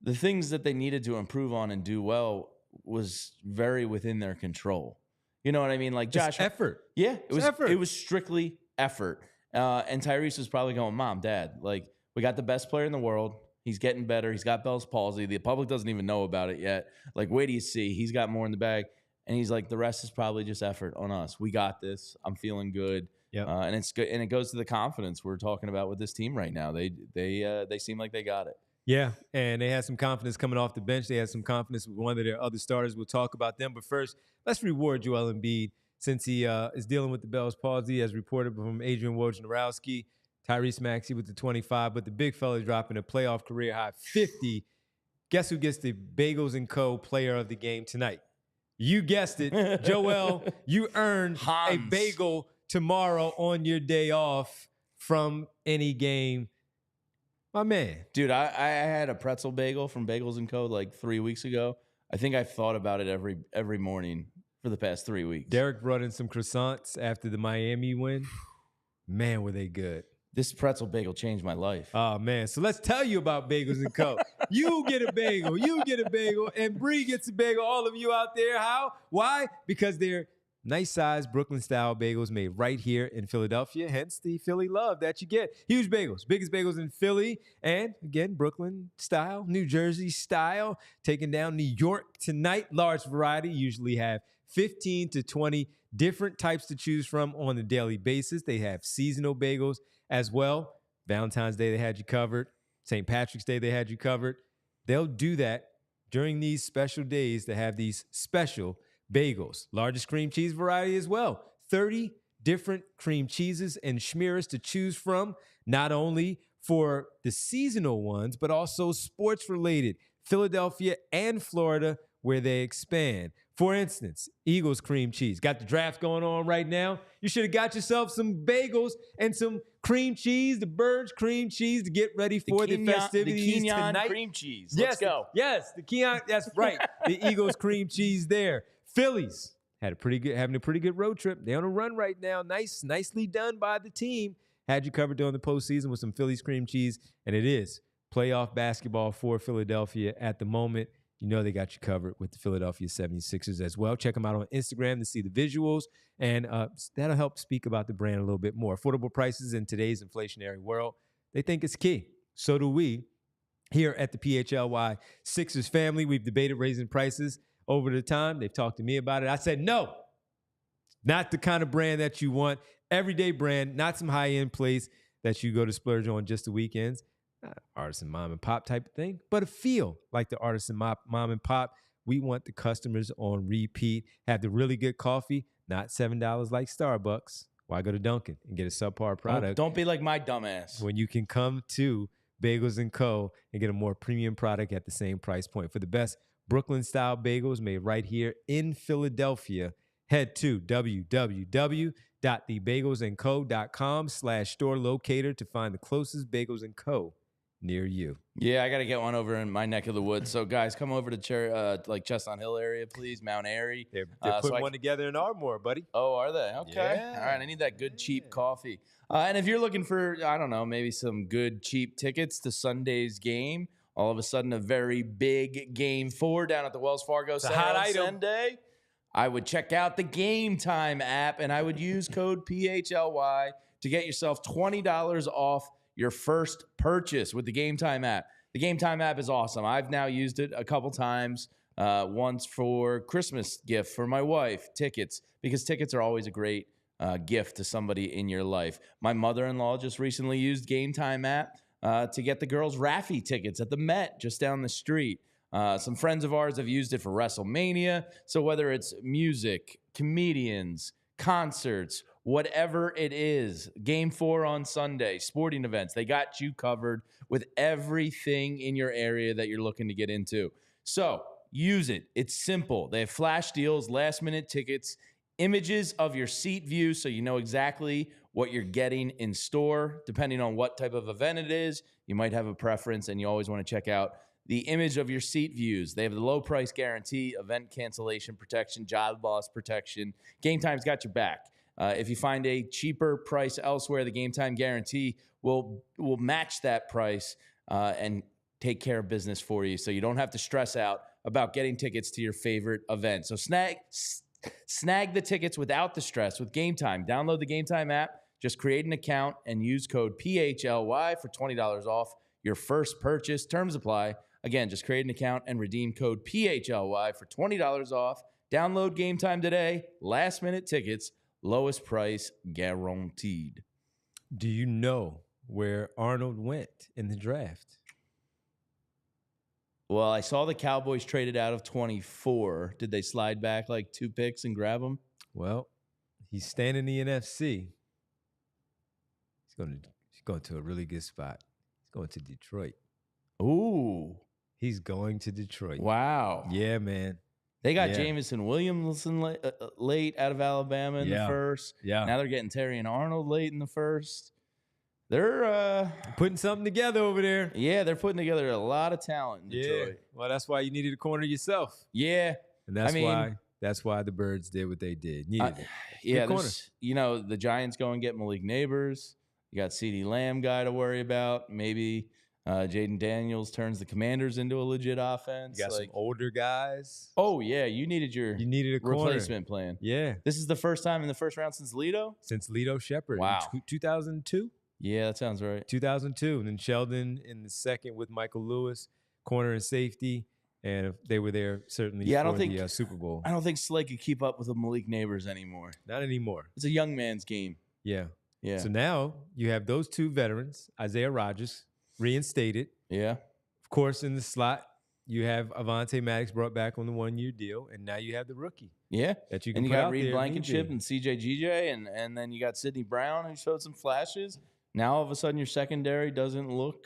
The things that they needed to improve on and do well was very within their control. You know what I mean? Like Josh, it's effort. Yeah, it was effort. It was strictly effort. And Tyrese was probably going, Mom, Dad, like, we got the best player in the world. He's getting better. He's got Bell's palsy. The public doesn't even know about it yet. Like, wait till you see. He's got more in the bag. And he's like, the rest is probably just effort on us. We got this. I'm feeling good. Yeah. And it's good. And it goes to the confidence we're talking about with this team right now. They seem like they got it. Yeah, and they had some confidence coming off the bench. They had some confidence with one of their other starters. We'll talk about them. But first, let's reward Joel Embiid since he is dealing with the Bell's palsy, as reported from Adrian Wojnarowski. Tyrese Maxey with the 25, but the big fella dropping a playoff career high 50. Guess who gets the Bagels and Co. Player of the Game tonight? You guessed it, Joel. You earned a bagel tomorrow on your day off from any game. My man. Dude, I had a pretzel bagel from Bagels and Co. like 3 weeks ago. I think I've thought about it every morning for the past 3 weeks. Derek brought in some croissants after the Miami win. Man, were they good. This pretzel bagel changed my life. Oh, man. So let's tell you about Bagels and Co. You get a bagel. You get a bagel. And Bree gets a bagel. All of you out there. How? Why? Because they're nice-sized Brooklyn-style bagels made right here in Philadelphia, hence the Philly love that you get. Huge bagels, biggest bagels in Philly, and again, Brooklyn-style, New Jersey-style, taking down New York tonight. Large variety, usually have 15 to 20 different types to choose from on a daily basis. They have seasonal bagels as well. Valentine's Day, they had you covered. St. Patrick's Day, they had you covered. They'll do that during these special days to have these special bagels. Largest cream cheese variety as well. 30 different cream cheeses and schmears to choose from, not only for the seasonal ones, but also sports-related. Philadelphia and Florida, where they expand. For instance, Eagles cream cheese. Got the draft going on right now. You should have got yourself some bagels and some cream cheese, the Birds cream cheese, to get ready for the festivities tonight. Cream cheese. Yes, Let's go. Yes, the Keon. That's right. The Eagles cream cheese there. Phillies having a pretty good road trip. They're on a run right now. Nicely done by the team. Had you covered during the postseason with some Phillies cream cheese, and it is playoff basketball for Philadelphia at the moment. You know they got you covered with the Philadelphia 76ers as well. Check them out on Instagram to see the visuals, and that'll help speak about the brand a little bit more. Affordable prices in today's inflationary world, they think it's key. So do we here at the PHLY Sixers family. We've debated raising prices over the time. They've talked to me about it. I said, no, not the kind of brand that you want. Everyday brand, not some high-end place that you go to splurge on just the weekends. Not artisan mom and pop type of thing, but a feel like the artisan mom and pop. We want the customers on repeat. Have the really good coffee, not $7 like Starbucks. Why go to Dunkin' and get a subpar product? Don't be like my dumbass. When you can come to Bagels and Co. and get a more premium product at the same price point. For the best Brooklyn-style bagels made right here in Philadelphia, head to www.thebagelsandco.com/store locator to find the closest Bagels and Co. near you. Yeah, I got to get one over in my neck of the woods. So, guys, come over to Chestnut Hill area, please, Mount Airy. They're putting one together in Ardmore, buddy. Oh, are they? Okay. Yeah. All right, I need that good, cheap coffee. And if you're looking for, I don't know, maybe some good, cheap tickets to Sunday's game, all of a sudden a very big Game 4 down at the Wells Fargo Center on Sunday, I would check out the Game Time app, and I would use code PHLY to get yourself $20 off your first purchase with the Game Time app. The Game Time app is awesome. I've now used it a couple times, once for Christmas gift for my wife, tickets, because tickets are always a great gift to somebody in your life. My mother-in-law just recently used Game Time app to get the girls' Raffi tickets at the Met just down the street. Some friends of ours have used it for WrestleMania. So whether it's music, comedians, concerts, whatever it is, Game 4 on Sunday, sporting events, they got you covered with everything in your area that you're looking to get into. So use it. It's simple. They have flash deals, last-minute tickets, images of your seat view so you know exactly what you're getting in store. Depending on what type of event it is, you might have a preference, and you always want to check out the image of your seat views. They have the low price guarantee, event cancellation protection, job loss protection. Game Time's got your back. If you find a cheaper price elsewhere, the Game Time guarantee will match that price and take care of business for you, so you don't have to stress out about getting tickets to your favorite event. So snag the tickets without the stress with Game Time. Download the Game Time app, just create an account, and use code PHLY for $20 off your first purchase. Terms apply. Again, just create an account and redeem code PHLY for $20 off. Download Game Time today. Last-minute tickets, lowest price guaranteed. Do you know where Arnold went in the draft? Well, I saw the Cowboys traded out of 24. Did they slide back like 2 picks and grab him? Well, he's staying in the NFC. He's going to a really good spot. He's going to Detroit. Ooh. He's going to Detroit. Wow. Yeah, man. They got Jamison Williamson late out of Alabama in the first. Yeah. Now they're getting Terry and Arnold late in the first. They're putting something together over there. Yeah, they're putting together a lot of talent in Detroit. Yeah. Well, that's why you needed a corner yourself. Yeah. And that's why the Birds did what they did. Needed it. Yeah, the Giants go and get Malik Neighbors. You got CeeDee Lamb guy to worry about. Maybe Jaden Daniels turns the Commanders into a legit offense. You got some older guys. Oh, yeah. You needed a replacement plan. Yeah. This is the first time in the first round since Lito? Since Lito Shepherd. Wow. 2002? Yeah, that sounds right. 2002. And then Sheldon in the second with Michael Lewis, corner and safety. And they were there certainly for the Super Bowl. I don't think Slay could keep up with the Malik Neighbors anymore. Not anymore. It's a young man's game. Yeah. Yeah. So now you have those two veterans, Isaiah Rodgers, reinstated. Yeah. Of course, in the slot, you have Avonte Maddox brought back on the 1-year deal, and now you have the rookie. Yeah. That you can and put you got out Reed there Blankenship and CJ GJ, and then you got Sidney Brown who showed some flashes. Now all of a sudden your secondary doesn't look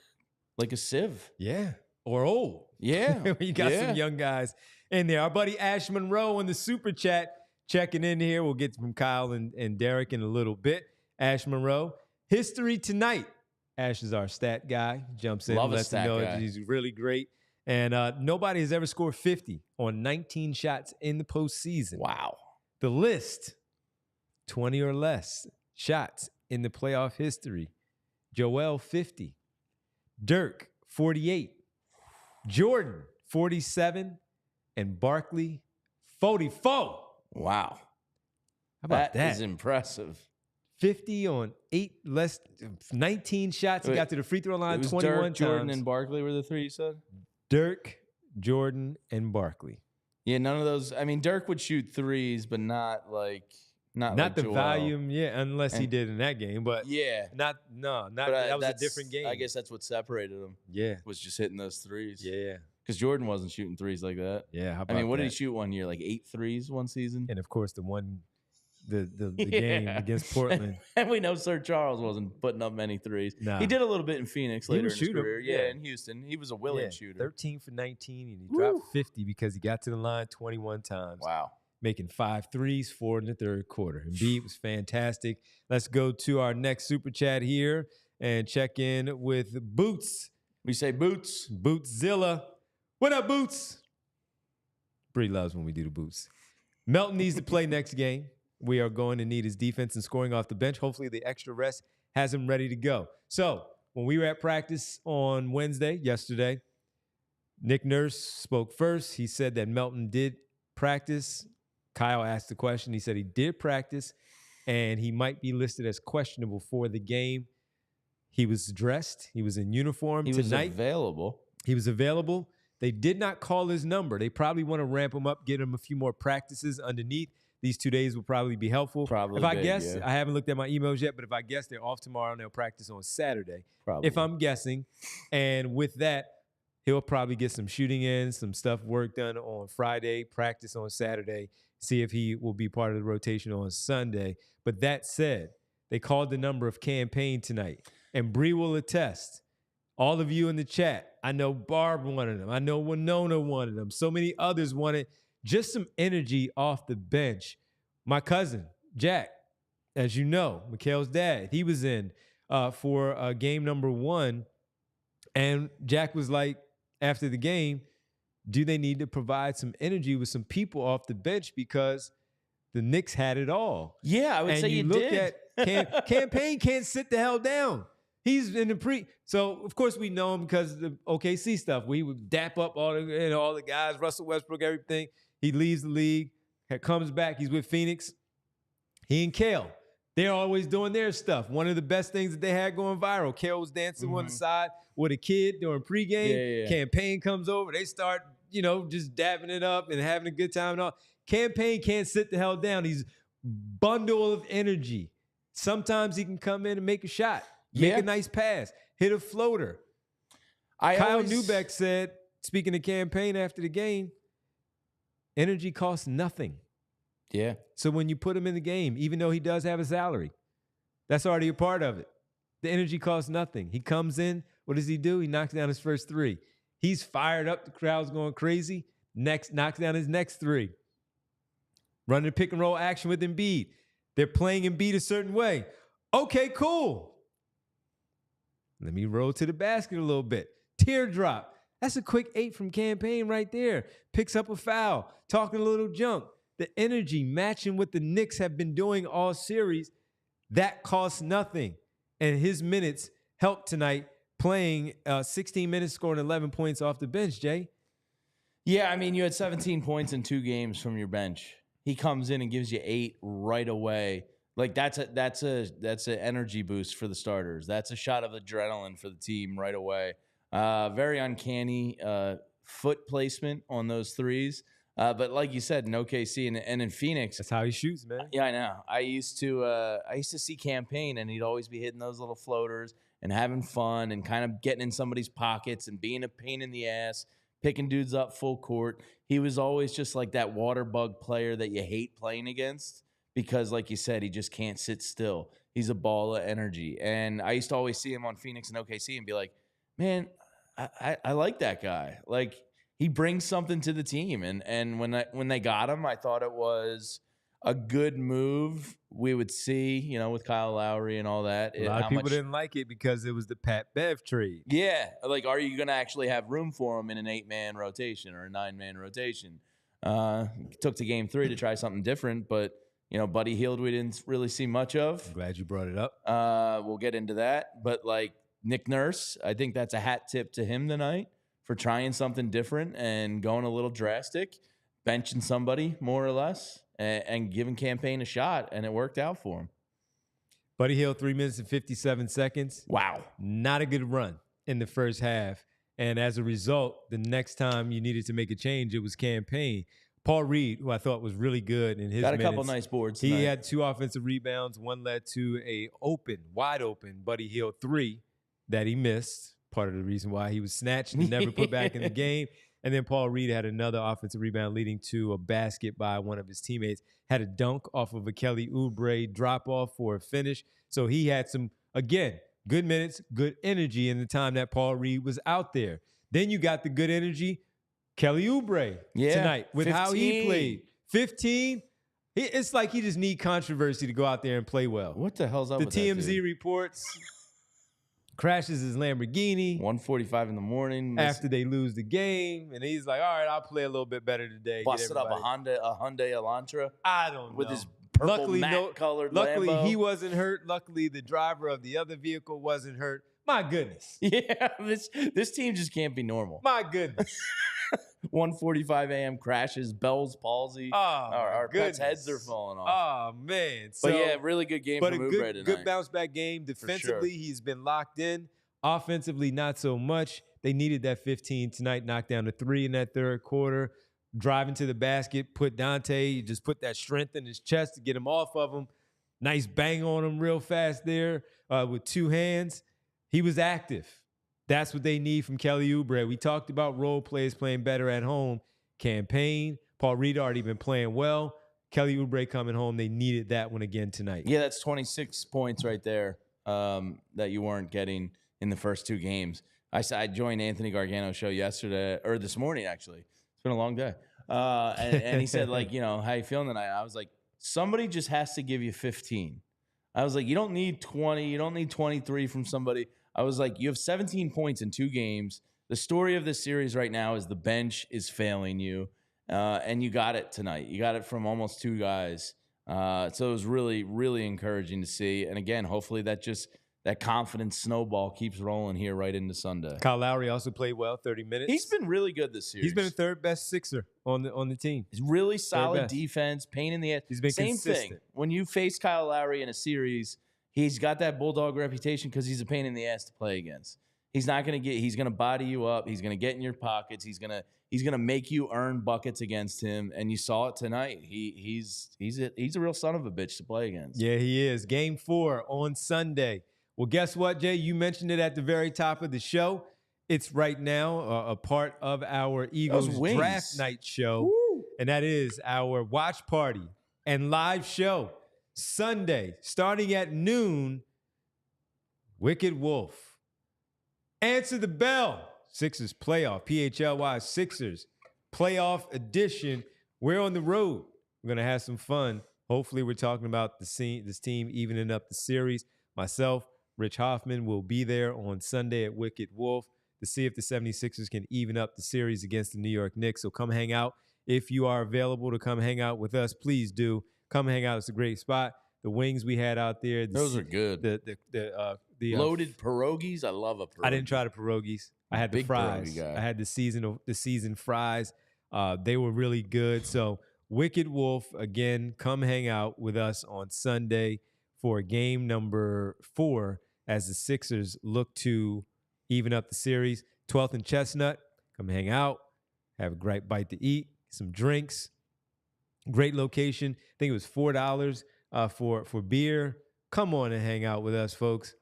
like a sieve. Yeah. Or old. Yeah. You got some young guys in there. Our buddy Ash Monroe on the Super Chat checking in here. We'll get from Kyle and Derek in a little bit. Ash Monroe. History tonight. Ash is our stat guy. Jumps in. Love a lets stat know guy. He's really great. And nobody has ever scored 50 on 19 shots in the postseason. Wow. The list, 20 or less shots in the playoff history. Joel, 50. Dirk, 48. Jordan, 47. And Barkley, 44. Wow. How about that? That is impressive. 50 on 19 shots. He got to the free throw line 21 Dirk, times. Jordan, and Barkley were the 3 you said? Dirk, Jordan, and Barkley. Yeah, none of those. I mean, Dirk would shoot threes, but not like the Joel. volume, unless he did in that game. But that was a different game. I guess that's what separated him. Yeah, was just hitting those threes. Yeah, because Jordan wasn't shooting threes like that. Yeah, how about what did that? he shoot one year? Like 8 threes one season. And of course, the game against Portland. And we know Sir Charles wasn't putting up many threes. Nah. He did a little bit in Phoenix later in his shooter. career. Yeah, in Houston. He was a willing shooter. 13 for 19, and he dropped 50 because he got to the line 21 times. Wow. Making 5 threes, 4 in the third quarter. Embiid was fantastic. Let's go to our next Super Chat here and check in with Boots. We say Boots. Bootszilla. What up, Boots? Bree loves when we do the Boots. Melton needs to play next game. We are going to need his defense and scoring off the bench. Hopefully the extra rest has him ready to go. So when we were at practice on yesterday, Nick Nurse spoke first. He said that Melton did practice. Kyle asked the question. He said he did practice, and he might be listed as questionable for the game. He was dressed. He was in uniform tonight. He was available. They did not call his number. They probably want to ramp him up, get him a few more practices underneath. These 2 days will probably be helpful. I haven't looked at my emails yet, but if I guess they're off tomorrow and they'll practice on Saturday. Probably. If I'm guessing. And with that, he'll probably get some shooting in, some stuff work done on Friday, practice on Saturday, see if he will be part of the rotation on Sunday. But that said, they called the number of Cam Payne tonight. And Bree will attest. All of you in the chat, I know Barb wanted him. I know Winona wanted him. So many others wanted just some energy off the bench. My cousin, Jack, as you know, Mikhail's dad, he was in for game number 1. And Jack was like, after the game, do they need to provide some energy with some people off the bench because the Knicks had it all? Yeah, I would say you did. Cam Payne can't sit the hell down. He's in the So, of course, we know him because of the OKC stuff. We would dap up all the guys, Russell Westbrook, everything. He leaves the league, comes back. He's with Phoenix. He and Kale, they're always doing their stuff. One of the best things that they had going viral, Kale was dancing on the side with a kid during pregame. Yeah. Cam Payne comes over. They start, just dabbing it up and having a good time and all. Cam Payne can't sit the hell down. He's bundle of energy. Sometimes he can come in and make a shot. Make a nice pass. Hit a floater. Kyle Neubeck said speaking of Cam Payne after the game, energy costs nothing. Yeah. So when you put him in the game, even though he does have a salary, that's already a part of it. The energy costs nothing. He comes in. What does he do? He knocks down his first three. He's fired up. The crowd's going crazy. Next, knocks down his next three. Running pick and roll action with Embiid. They're playing Embiid a certain way. Okay, cool. Let me roll to the basket a little bit. Teardrop. That's a quick 8 from Cam Payne right there. Picks up a foul. Talking a little junk. The energy matching what the Knicks have been doing all series, that costs nothing. And his minutes helped tonight, playing 16 minutes, scoring 11 points off the bench, Jay. Yeah, I mean, you had 17 points in 2 games from your bench. He comes in and gives you 8 right away. Like that's an energy boost for the starters. That's a shot of adrenaline for the team right away. Very uncanny foot placement on those threes. But like you said, in OKC and in Phoenix, That's how he shoots, man. yeah, I know. I used to see Cam Payne, and he'd always be hitting those little floaters and having fun and kind of getting in somebody's pockets and being a pain in the ass, picking dudes up full court. He was always just like that water bug player that you hate playing against because, like you said, he just can't sit still. He's a ball of energy. And I used to always see him on Phoenix and OKC and be like, man, I like that guy. Like, he brings something to the team. And when they got him, I thought it was a good move. We would see, you know, with Kyle Lowry and all that. A lot of people didn't like it because it was the Pat Bev trade. Yeah. Like, are you going to actually have room for him in an 8-man rotation or a 9-man rotation? Took to game 3 to try something different, but, you know, Buddy Hield we didn't really see much of. I'm glad you brought it up. We'll get into that. But, like, Nick Nurse, I think that's a hat tip to him tonight for trying something different and going a little drastic, benching somebody more or less, and giving Cam Payne a shot, and it worked out for him. Buddy Hield, 3 minutes and 57 seconds. Wow. Not a good run in the first half. And as a result, the next time you needed to make a change, it was Cam Payne. Paul Reed, who I thought was really good in his Got a minutes, couple nice boards tonight. He had 2 offensive rebounds. One led to a wide open Buddy Hield 3 that he missed. Part of the reason why he was snatched and never put back in the game. And then Paul Reed had another offensive rebound leading to a basket by one of his teammates. Had a dunk off of a Kelly Oubre drop-off for a finish. So he had some, again, good minutes, good energy in the time that Paul Reed was out there. Then you got the good energy, Kelly Oubre tonight with 15. How he played. 15. It's like he just need controversy to go out there and play well. What the hell's up with the that TMZ dude? Reports. Crashes his Lamborghini 1:45 in the morning after they lose the game, and he's like, "All right, I'll play a little bit better today." Busted up a Hyundai Elantra. I don't know. With his purple matte-colored Luckily, Lambo. he wasn't hurt. Luckily, the driver of the other vehicle wasn't hurt. My goodness. Yeah, this team just can't be normal. My goodness. 1:45 a.m. crashes, Bell's palsy. Oh, our pets' heads are falling off. Oh, man. But yeah, really good game from Oubre tonight. Good bounce-back game. Defensively, he's been locked in. Offensively, not so much. They needed that 15 tonight, knocked down to 3 in that third quarter. Driving to the basket, put that strength in his chest to get him off of him. Nice bang on him real fast there with 2 hands. He was active. That's what they need from Kelly Oubre. We talked about role players playing better at home. Cam Payne, Paul Reed already been playing well. Kelly Oubre coming home. They needed that one again tonight. Yeah, that's 26 points right there that you weren't getting in the first 2 games. I joined Anthony Gargano's show yesterday, or this morning, actually. It's been a long day. And he said, like, you know, how you feeling tonight? I was like, somebody just has to give you 15. I was like, you don't need 20. You don't need 23 from somebody. I was like, you have 17 points in 2 games. The story of this series right now is the bench is failing you, and you got it tonight. You got it from almost 2 guys. So it was really, really encouraging to see. And again, hopefully that confidence snowball keeps rolling here right into Sunday. Kyle Lowry also played well, 30 minutes. He's been really good this series. He's been the 3rd best Sixer on the team. He's really solid defense, pain in the ass. He's been Same consistent. thing. When you face Kyle Lowry in a series, he's got that bulldog reputation because he's a pain in the ass to play against. He's not going to he's going to body you up. He's going to get in your pockets. He's going to make you earn buckets against him. And you saw it tonight. He's a real son of a bitch to play against. Yeah, he is. Game 4 on Sunday. Well, guess what, Jay? You mentioned it at the very top of the show. It's right now a part of our Eagles wings. draft night show, and that is our watch party and live show Sunday, starting at noon. Wicked Wolf. Answer the bell. Sixers playoff, PHLY Sixers playoff edition. We're on the road. We're going to have some fun. Hopefully, we're talking about this team evening up the series. Myself, Rich Hoffman, will be there on Sunday at Wicked Wolf to see if the 76ers can even up the series against the New York Knicks. So come hang out. If you are available to come hang out with us, please do. Come hang out. It's a great spot. The wings we had out there. Those are good. The loaded pierogies. I love a pierogi. I didn't try the pierogies. I had the fries. I had the seasoned fries. They were really good. So Wicked Wolf, again, come hang out with us on Sunday for game number 4 as the Sixers look to even up the series. 12th and Chestnut, come hang out, have a great bite to eat, some drinks. Great location. I think it was $4 for beer. Come on and hang out with us, folks.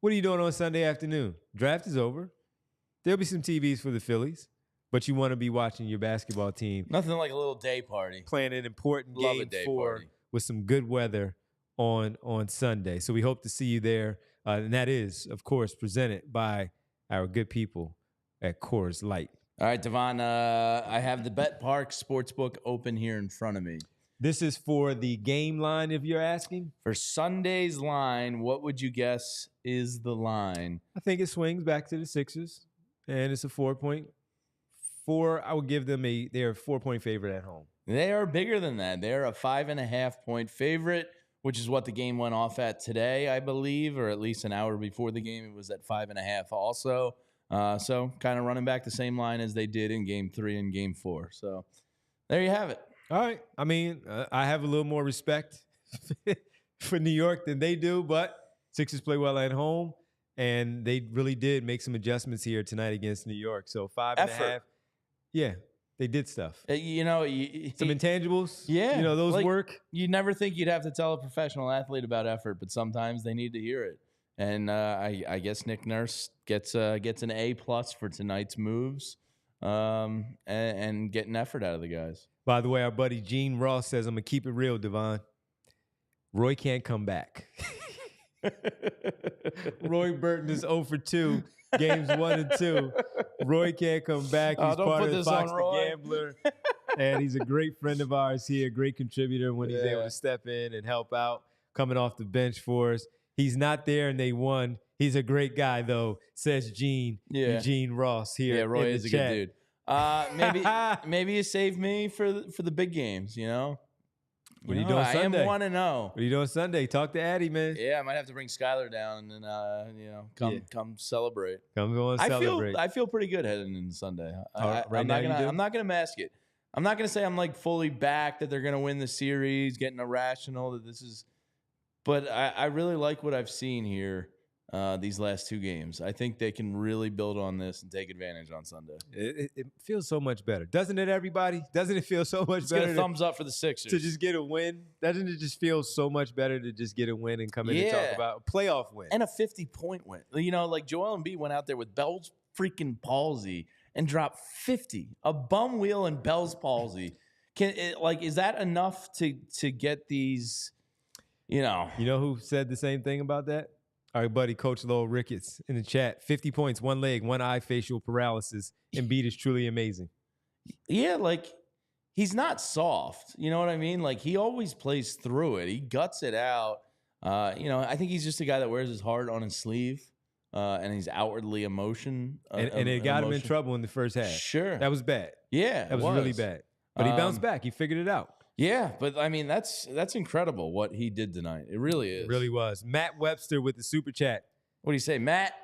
What are you doing on Sunday afternoon? Draft is over. There'll be some TVs for the Phillies, but you want to be watching your basketball team. Nothing like a little day party. Playing an important game 4 party with some good weather on Sunday. So we hope to see you there. And that is, of course, presented by our good people at Coors Light. All right, Devon, I have the Bet Park Sportsbook open here in front of me. This is for the game line, if you're asking. For Sunday's line, what would you guess is the line? I think it swings back to the Sixers, and it's a 4.4. I would give them they're a 4-point favorite at home. They are bigger than that. They're a 5.5-point favorite, which is what the game went off at today, I believe, or at least an hour before the game. It was at 5.5 also. So kind of running back the same line as they did in game 3 and game 4. So there you have it. All right. I mean, I have a little more respect for New York than they do, but Sixers play well at home, and they really did make some adjustments here tonight against New York. So 5.5. Yeah, they did stuff. Some intangibles. Yeah. Those work. You never think you'd have to tell a professional athlete about effort, but sometimes they need to hear it. And I guess Nick Nurse gets an A+ for tonight's moves and getting effort out of the guys. By the way, our buddy Gene Ross says, I'm going to keep it real, Devon. Roy can't come back. Roy Burton is 0 for 2, games 1 and 2. Roy can't come back. He's part of the Fox the Gambler. And he's a great friend of ours here, great contributor when he's able to step in and help out, coming off the bench for us. He's not there and they won. He's a great guy, though, says Gene. Yeah. Gene Ross here. Yeah, Roy is a good dude. Maybe you save me for the big games, What are you doing Sunday? I am 1-0. What are you doing Sunday? Talk to Addie, man. Yeah, I might have to bring Skylar down and come celebrate. Come go and celebrate. I feel pretty good heading into Sunday. I'm not gonna mask it. I'm not gonna say I'm like fully back that they're gonna win the series, getting irrational that this is. But I really like what I've seen here these last 2 games. I think they can really build on this and take advantage on Sunday. It feels so much better. Doesn't it, everybody? Doesn't it feel so much better? Get a thumbs up for the Sixers. To just get a win? Doesn't it just feel so much better to just get a win and come in and talk about a playoff win? And a 50-point win. Like Joel Embiid went out there with Bell's freaking palsy and dropped 50. A bum wheel and Bell's palsy. Is that enough to get these... You know who said the same thing about that? Our buddy, Coach Lowell Ricketts, in the chat. 50 points, 1 leg, 1 eye, facial paralysis. Embiid is truly amazing. Yeah, he's not soft. You know what I mean? He always plays through it. He guts it out. I think he's just a guy that wears his heart on his sleeve, and he's outwardly emotion. And it got him in trouble in the first half. Sure. That was bad. Yeah, that was really bad. But he bounced back. He figured it out. Yeah, but I mean that's incredible what he did tonight. It really is. It really was. Matt Webster with the super chat. What do you say, Matt?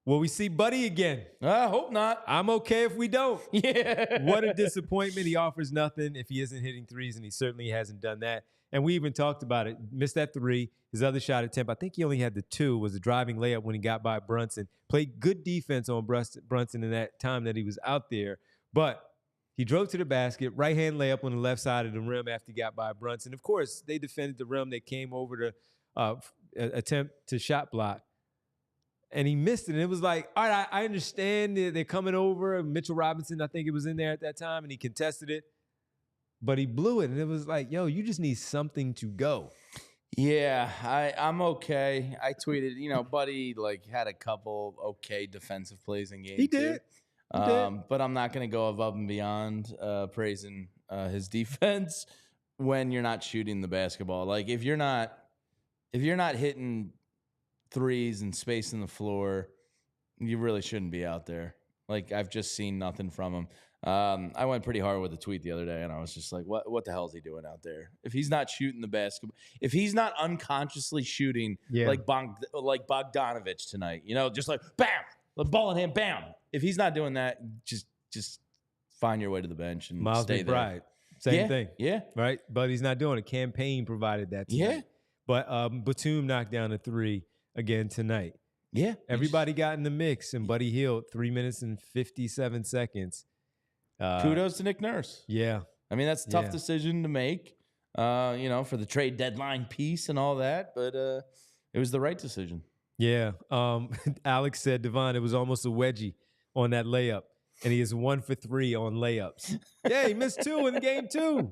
Will we see Buddy again? I hope not. I'm okay if we don't. Yeah. What a disappointment. He offers nothing if he isn't hitting threes, and he certainly hasn't done that. And we even talked about it. Missed that 3. His other shot attempt, I think he only had the 2, was a driving layup when he got by Brunson. Played good defense on Brunson in that time that he was out there. But he drove to the basket, right-hand layup on the left side of the rim after he got by Brunson. Of course, they defended the rim. They came over to attempt to shot block. and he missed it. And it was like, all right, I understand they're coming over. Mitchell Robinson, I think it was in there at that time, and he contested it, but he blew it. And it was like, yo, you just need something to go. Yeah, I'm okay. I tweeted, Buddy had a couple okay defensive plays in game He did. But I'm not going to go above and beyond praising his defense when you're not shooting the basketball. Like if you're not hitting threes and spacing the floor, you really shouldn't be out there. Like I've just seen nothing from him. I went pretty hard with a tweet the other day, and I was just like, what the hell is he doing out there? If he's not shooting the basketball, if he's not unconsciously shooting like Bogdanovich tonight, just like, bam, the ball in hand, bam. If he's not doing that, just find your way to the bench and Miles stay McBride, there. same thing. Yeah. Right? But he's not doing it. Cam Payne provided that tonight. Yeah. But Batum knocked down a 3 again tonight. Yeah. Everybody got in the mix, and Buddy Hield, 3 minutes and 57 seconds. Kudos to Nick Nurse. Yeah. I mean, that's a tough decision to make, for the trade deadline piece and all that, but it was the right decision. Yeah. Alex said, Devon, it was almost a wedgie on that layup, and he is 1 for 3 on layups. Yeah, he missed 2 in game 2.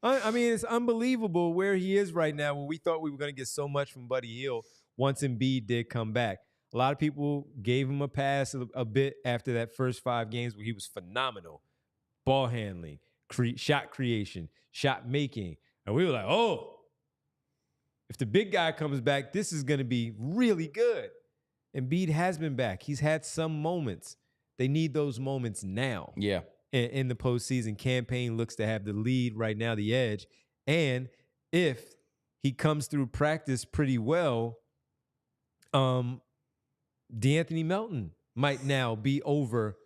I mean, it's unbelievable where he is right now, when we thought we were going to get so much from Buddy Hield once Embiid did come back. A lot of people gave him a pass a bit after that first 5 games where he was phenomenal. Ball handling, shot creation, shot making. And we were like, oh, if the big guy comes back, this is going to be really good. Embiid has been back. He's had some moments. They need those moments now. Yeah. In the postseason, Cam Payne looks to have the lead right now, the edge. And if he comes through practice pretty well, DeAnthony Melton might now be over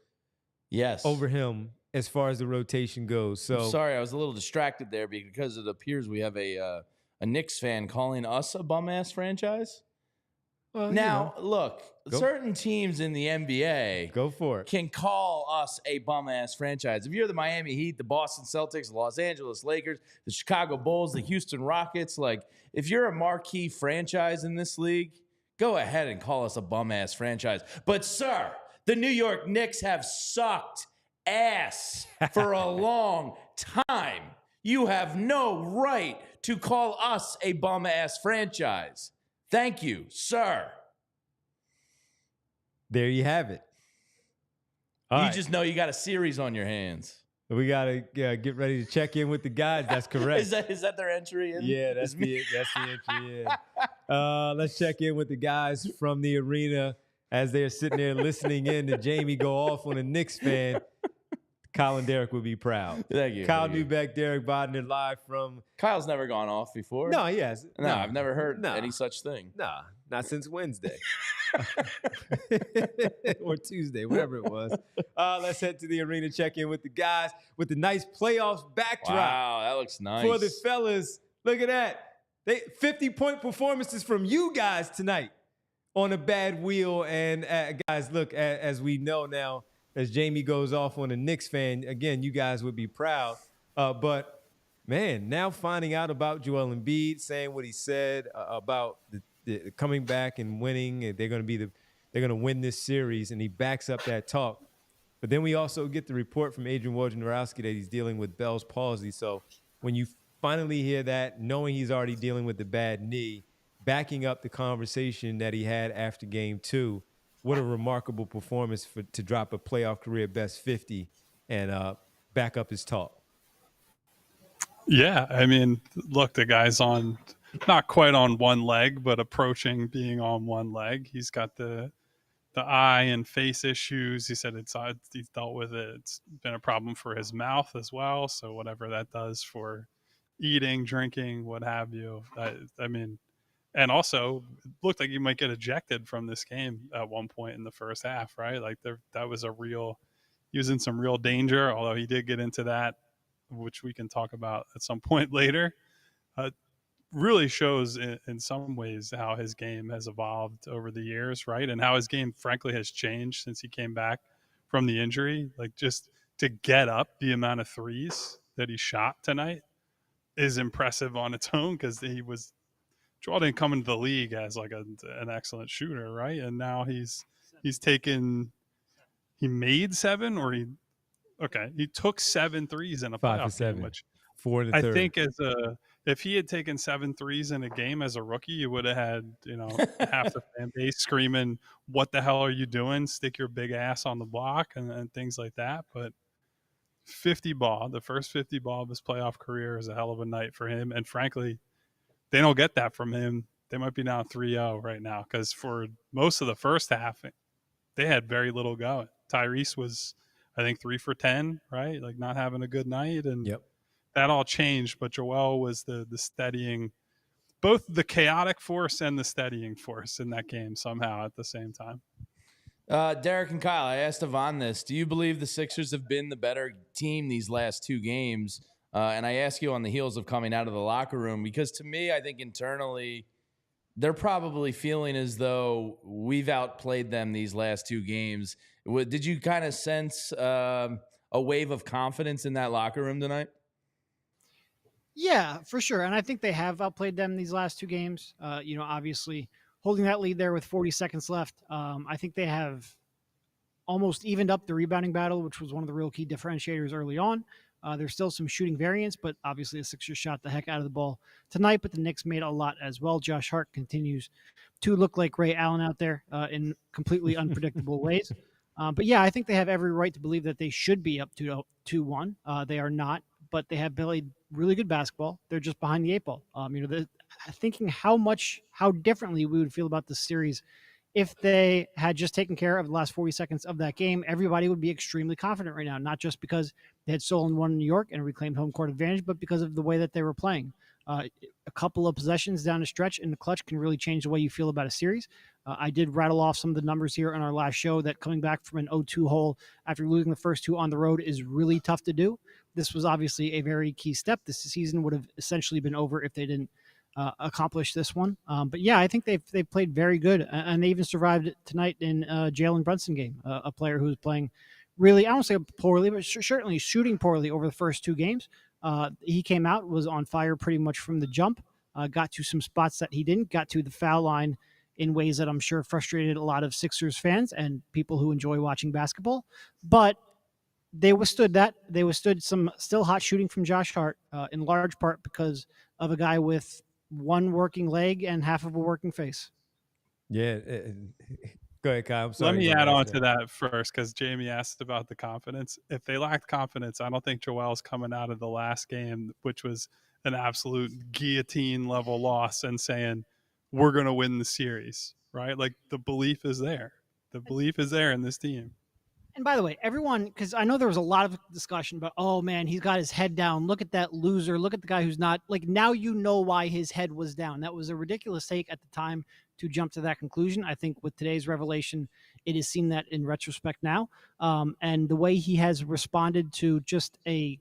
him as far as the rotation goes. So I'm sorry, I was a little distracted there because it appears we have a Knicks fan calling us a bum-ass franchise. Now, look, certain teams in the NBA go for it. Can call us a bum-ass franchise. If you're the Miami Heat, the Boston Celtics, the Los Angeles Lakers, the Chicago Bulls, the Houston Rockets, if you're a marquee franchise in this league, go ahead and call us a bum-ass franchise. But, sir, the New York Knicks have sucked ass for a long time. You have no right to call us a bum-ass franchise. Thank you, sir. There you have it. Just know you got a series on your hands. We got to get ready to check in with the guys. That's correct. Is that their entry in? Yeah, that's the entry in. Let's check in with the guys from the arena as they're sitting there listening in to Jamie go off on a Knicks fan. Kyle and Derek would be proud. Thank you. Kyle Neubeck, Derek Bodner, live from... Kyle's never gone off before. No, he hasn't. No, I've never heard any such thing. Nah, not since Wednesday. Or Tuesday, whatever it was. Let's head to the arena, check in with the guys with the nice playoffs backdrop. Wow, that looks nice. For the fellas, look at that. 50-point performances from you guys tonight on a bad wheel. And guys, look, as we know now, as Jamie goes off on a Knicks fan, again, you guys would be proud. But, man, now finding out about Joel Embiid, saying what he said about the coming back and winning, and they're going to win this series, and he backs up that talk. But then we also get the report from Adrian Wojnarowski that he's dealing with Bell's palsy. So when you finally hear that, knowing he's already dealing with the bad knee, backing up the conversation that he had after Game 2, what a remarkable performance to drop a playoff career best 50 and back up his talk. Yeah, I mean, look, the guy's on not quite on one leg, but approaching being on one leg. He's got the eye and face issues. He said he's dealt with it. It's been a problem for his mouth as well. So whatever that does for eating, drinking, what have you. I mean, and also it looked like he might get ejected from this game at one point in the first half, right? Like that was he was in some real danger, although he did get into that, which we can talk about at some point later. Really shows in some ways how his game has evolved over the years, right? And how his game, frankly, has changed since he came back from the injury. Like, just to get up the amount of threes that he shot tonight is impressive on its own, because he was Joel didn't come into the league as like an excellent shooter, right? And now he made 7 or he took 7 threes in a 5 for playoff game, 7, which 4 in the I third. think if he had taken 7 threes in a game as a rookie, you would have had, half the fan base screaming, "What the hell are you doing? Stick your big ass on the block," and things like that. But 50 ball, the first 50 ball of his playoff career is a hell of a night for him. And frankly, they don't get that from him. They might be down 3-0 right now because for most of the first half, they had very little going. Tyrese was, I think, 3 for 10, right? Like not having a good night. And Yep. that all changed. But Joel was the steadying, both the chaotic force and the steadying force in that game somehow at the same time. Derek and Kyle, I asked Devon this. Do you believe the Sixers have been the better team these last 2 games? And I ask you on the heels of coming out of the locker room, because to me, I think internally, they're probably feeling as though we've outplayed them these last 2 games. Did you kind of sense a wave of confidence in that locker room tonight? Yeah, for sure. And I think they have outplayed them these last 2 games. Obviously holding that lead there with 40 seconds left. I think they have almost evened up the rebounding battle, which was one of the real key differentiators early on. There's still some shooting variance, but obviously the Sixers shot the heck out of the ball tonight, but the Knicks made a lot as well. Josh Hart continues to look like Ray Allen out there in completely unpredictable ways. But yeah, I think they have every right to believe that they should be up 2-1. They are not, but they have played really good basketball. They're just behind the 8 ball. Thinking how differently we would feel about this series if they had just taken care of the last 40 seconds of that game. Everybody would be extremely confident right now, not just because they had stolen one in New York and reclaimed home court advantage, but because of the way that they were playing. A couple of possessions down the stretch in the clutch can really change the way you feel about a series. I did rattle off some of the numbers here on our last show that coming back from an 0-2 hole after losing the first 2 on the road is really tough to do. This was obviously a very key step. This season would have essentially been over if they didn't accomplish this one. But yeah, I think they've played very good, and they even survived tonight in Jalen Brunson game, a player who's playing really, I don't say poorly, but certainly shooting poorly over the first 2 games. He came out, was on fire pretty much from the jump, got to some spots that he didn't, got to the foul line in ways that I'm sure frustrated a lot of Sixers fans and people who enjoy watching basketball. But they withstood that. They withstood some still hot shooting from Josh Hart, in large part because of a guy with 1 working leg and half of a working face. Yeah. Go ahead, Kyle. I'm sorry. Let me add on to that first, because Jamie asked about the confidence. If they lacked confidence, I don't think Joel's coming out of the last game, which was an absolute guillotine level loss, and saying, we're going to win the series, right? Like the belief is there. The belief is there in this team. And by the way, everyone, because I know there was a lot of discussion about, oh man, he's got his head down. Look at that loser. Look at the guy who's not, like, now you know why his head was down. That was a ridiculous take at the time to jump to that conclusion. I think with today's revelation, it is seen that in retrospect now. And the way he has responded to just a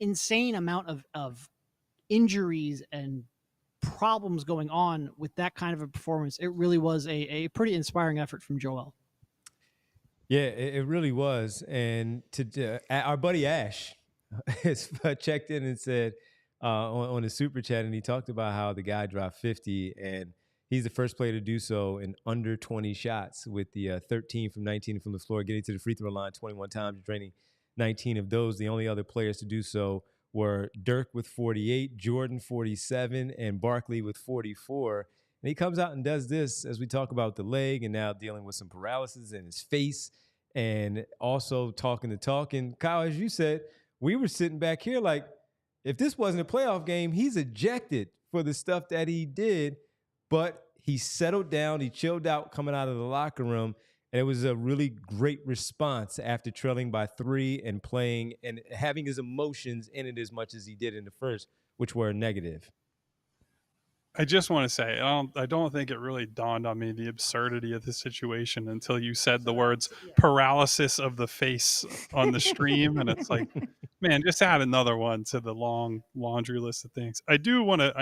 insane amount of injuries and problems going on with that kind of a performance, it really was a pretty inspiring effort from Joel. Yeah, it really was. And our buddy Ash has checked in and said on his super chat, and he talked about how the guy dropped 50, and he's the first player to do so in under 20 shots, with the 13 from 19 from the floor, getting to the free throw line 21 times, draining 19 of those. The only other players to do so were Dirk with 48, Jordan 47, and Barkley with 44. And he comes out and does this as we talk about the leg, and now dealing with some paralysis in his face, and also talking the talk. And Kyle, as you said, we were sitting back here like, if this wasn't a playoff game, he's ejected for the stuff that he did. But he settled down, he chilled out coming out of the locker room, and it was a really great response after trailing by 3 and playing and having his emotions in it as much as he did in the first, which were negative. I just want to say, I don't think it really dawned on me the absurdity of the situation until you said the words paralysis of the face on the stream. And it's like, man, just add another one to the long laundry list of things. I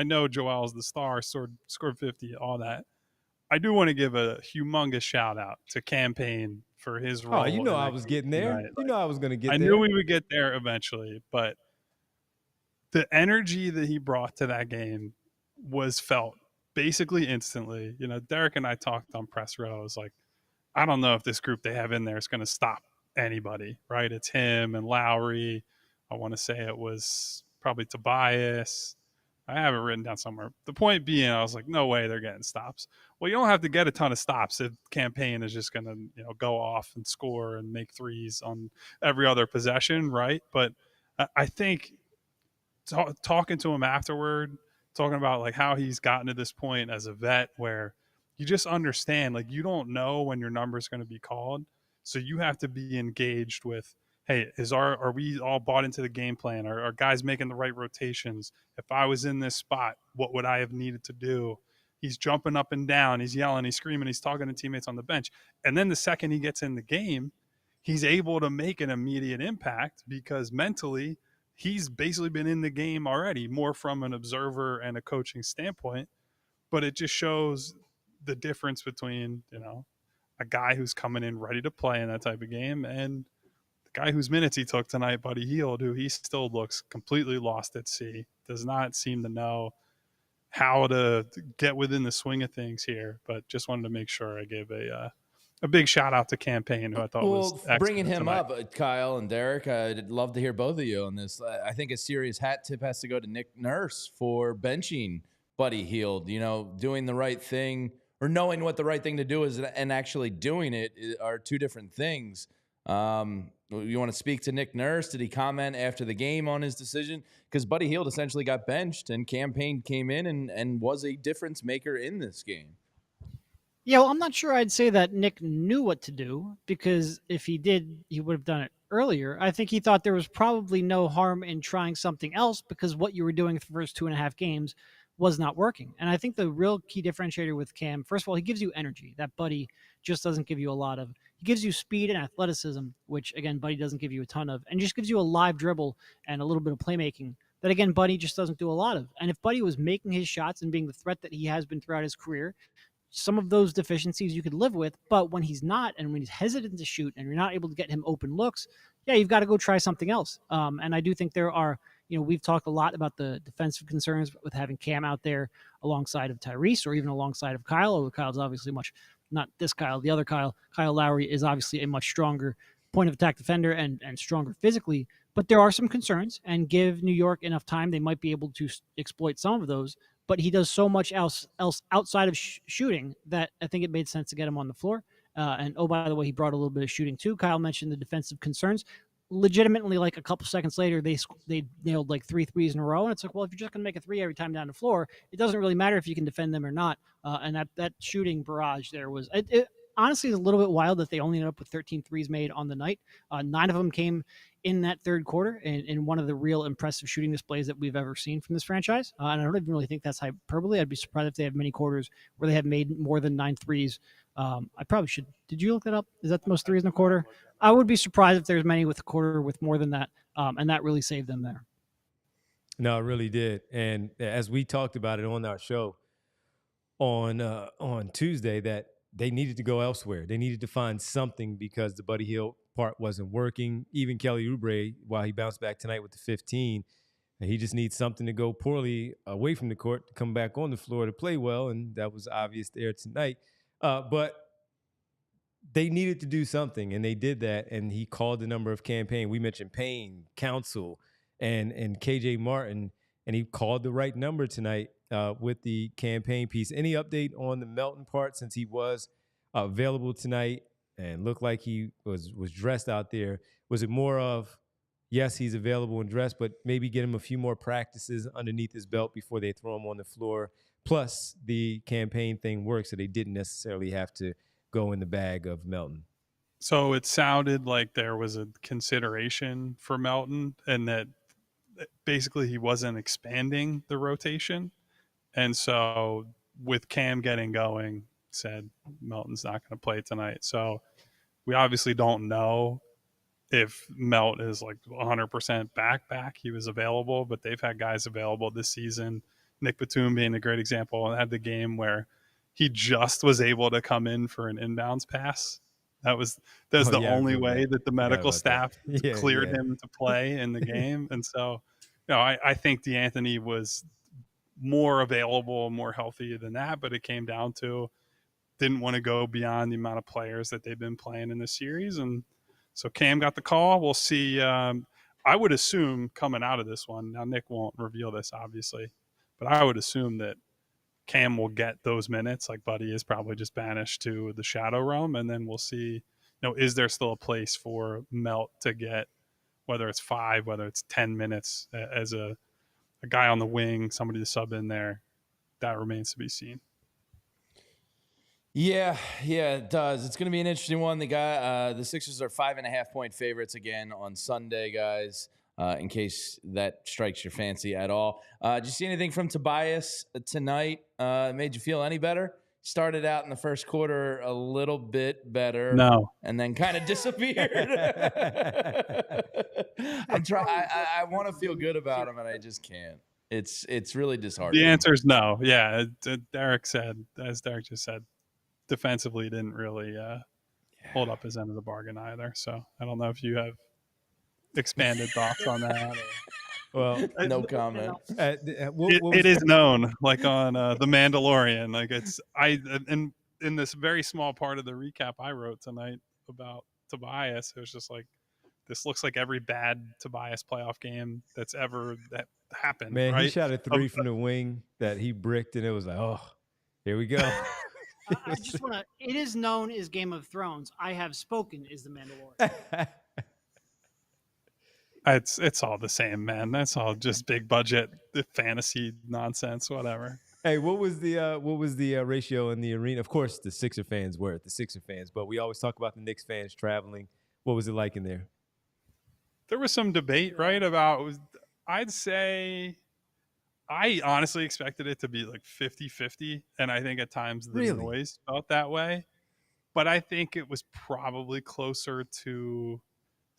know Joel's the star, scored 50, all that. I do want to give a humongous shout out to Cam Payne for his role. Oh, you know I was getting there. You know I was going to get there. I knew we would get there eventually, but the energy that he brought to that game was felt basically instantly. Derek and I talked on press row. I was like, I don't know if this group they have in there is going to stop anybody, right? It's him and Lowry. I want to say it was probably Tobias. I have it written down somewhere. The point being, I was like, no way they're getting stops. Well, you don't have to get a ton of stops if Cam Payne is just going to go off and score and make threes on every other possession, right? But I think talking to him afterward, talking about like how he's gotten to this point as a vet where you just understand, like, you don't know when your number is going to be called. So you have to be engaged with, hey, are we all bought into the game plan? Are guys making the right rotations? If I was in this spot, what would I have needed to do? He's jumping up and down. He's yelling. He's screaming. He's talking to teammates on the bench. And then the second he gets in the game, he's able to make an immediate impact because mentally he's basically been in the game already, more from an observer and a coaching standpoint. But it just shows the difference between, a guy who's coming in ready to play in that type of game and the guy whose minutes he took tonight, Buddy Hield, who he still looks completely lost at sea, does not seem to know how to get within the swing of things here. But just wanted to make sure I gave a big shout out to Cam Payne, who I thought was excellent bringing him tonight. up, Kyle and Derek, I'd love to hear both of you on this. I think a serious hat tip has to go to Nick Nurse for benching Buddy Hield. Doing the right thing or knowing what the right thing to do is and actually doing it are two different things. You want to speak to Nick Nurse? Did he comment after the game on his decision? Because Buddy Hield essentially got benched and Cam Payne came in and was a difference maker in this game. Yeah, well, I'm not sure I'd say that Nick knew what to do, because if he did, he would have done it earlier. I think he thought there was probably no harm in trying something else because what you were doing for the first 2.5 games was not working. And I think the real key differentiator with Cam, first of all, he gives you energy. That Buddy just doesn't give you a lot of. He gives you speed and athleticism, which, again, Buddy doesn't give you a ton of, and just gives you a live dribble and a little bit of playmaking that, again, Buddy just doesn't do a lot of. And if Buddy was making his shots and being the threat that he has been throughout his career, some of those deficiencies you could live with. But when he's not, and when he's hesitant to shoot and you're not able to get him open looks, yeah, you've got to go try something else. And I do think there are, we've talked a lot about the defensive concerns with having Cam out there alongside of Tyrese or even alongside of Kyle, although Kyle's obviously not this Kyle, the other Kyle Lowry is obviously a much stronger point of attack defender and stronger physically. But there are some concerns, and give New York enough time, they might be able to exploit some of those. But he does so much else outside of shooting that I think it made sense to get him on the floor. And by the way, he brought a little bit of shooting too. Kyle mentioned the defensive concerns. Legitimately, like a couple seconds later, they nailed like 3 threes in a row. And it's like, well, if you're just going to make a 3 every time down the floor, it doesn't really matter if you can defend them or not. And that shooting barrage there was it honestly is a little bit wild that they only ended up with 13 threes made on the night. 9 of them came in that third quarter in one of the real impressive shooting displays that we've ever seen from this franchise. And I don't even really think that's hyperbole. I'd be surprised if they have many quarters where they have made more than 9 threes. I probably should. Did you look that up? Is that the most threes in a quarter? I would be surprised if there's many with a quarter with more than that. And that really saved them there. No, it really did. And as we talked about it on our show on Tuesday, that they needed to go elsewhere. They needed to find something because the Buddy Hield part wasn't working. Even Kelly Oubre, while he bounced back tonight with the 15, he just needs something to go poorly away from the court to come back on the floor to play well, and that was obvious there tonight. But they needed to do something, and they did that, and he called the number of Cam Payne. We mentioned Payne, Council, and KJ Martin, and he called the right number tonight with the Cam Payne piece. Any update on the Melton part, since he was available tonight and looked like he was dressed out there? Was it more of, yes, he's available and dressed, but maybe get him a few more practices underneath his belt before they throw him on the floor? Plus, the Cam Payne thing works, so they didn't necessarily have to go in the bag of Melton. So it sounded like there was a consideration for Melton, and that basically he wasn't expanding the rotation. And so with Cam getting going, said Melton's not going to play tonight. So we obviously don't know if Melt is like 100% back. He was available, but they've had guys available this season. Nick Batum being a great example, had the game where he just was able to come in for an inbounds pass. That's the only way that the medical staff cleared him to play in the game. And so, I think DeAnthony was more available, more healthy than that, but it came down to didn't want to go beyond the amount of players that they've been playing in this series. And so Cam got the call. We'll see. I would assume coming out of this one, now Nick won't reveal this obviously, but I would assume that Cam will get those minutes. Like Buddy is probably just banished to the shadow realm. And then we'll see, is there still a place for Melt to get, whether it's 5, whether it's 10 minutes as a guy on the wing, somebody to sub in there. That remains to be seen. Yeah, it does. It's going to be an interesting one. The Sixers are 5.5-point favorites again on Sunday, guys. In case that strikes your fancy at all. Did you see anything from Tobias tonight? Made you feel any better? Started out in the first quarter a little bit better. No. And then kind of disappeared. I want to feel good about him, and I just can't. It's really disheartening. The answer is no. Yeah, Derek said, as Derek just said, defensively didn't really hold up his end of the bargain either. So I don't know if you have expanded thoughts on that. Well, no comment. It is known, like on The Mandalorian. Like in this very small part of the recap I wrote tonight about Tobias, it was just like, this looks like every bad Tobias playoff game that happened. Man, right? He shot a 3 from the wing that he bricked, and it was like, oh, here we go. I just want to. It is known as Game of Thrones. I have spoken is the Mandalorian. It's all the same, man. That's all just big budget fantasy nonsense, whatever. Hey, what was the ratio in the arena? Of course, the Sixer fans were the Sixer fans, but we always talk about the Knicks fans traveling. What was it like in there? There was some debate, right? I'd say I honestly expected it to be like 50-50, and I think at times the noise felt that way. But I think it was probably closer to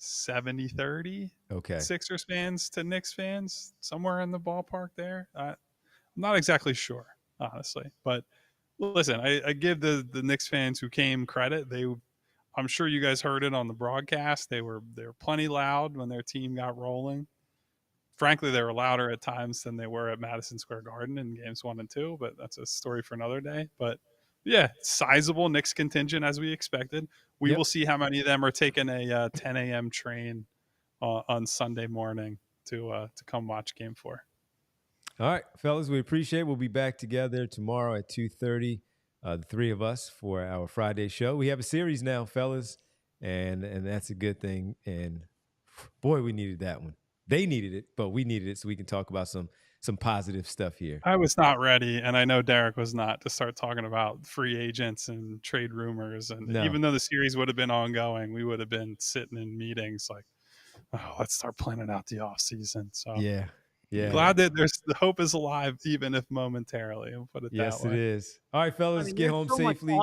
70-30. Okay. Sixers fans to Knicks fans, somewhere in the ballpark there. I'm not exactly sure, honestly. But listen, I give the Knicks fans who came credit. I'm sure you guys heard it on the broadcast. They were plenty loud when their team got rolling. Frankly, they were louder at times than they were at Madison Square Garden in games 1 and 2, but that's a story for another day. But yeah, sizable Knicks contingent as we expected. We will see how many of them are taking a 10 a.m. train on Sunday morning to come watch Game 4. All right, fellas, we appreciate it. We'll be back together tomorrow at 2:30, the three of us, for our Friday show. We have a series now, fellas, and that's a good thing. And boy, we needed that one. They needed it, but we needed it so we can talk about some positive stuff here. I was not ready, and I know Derek was not, to start talking about free agents and trade rumors. And even though the series would have been ongoing, we would have been sitting in meetings like, oh, let's start planning out the off season. So yeah. Glad that the hope is alive, even if momentarily. We'll put it that way. Yes, it is. All right, fellas, get home safely.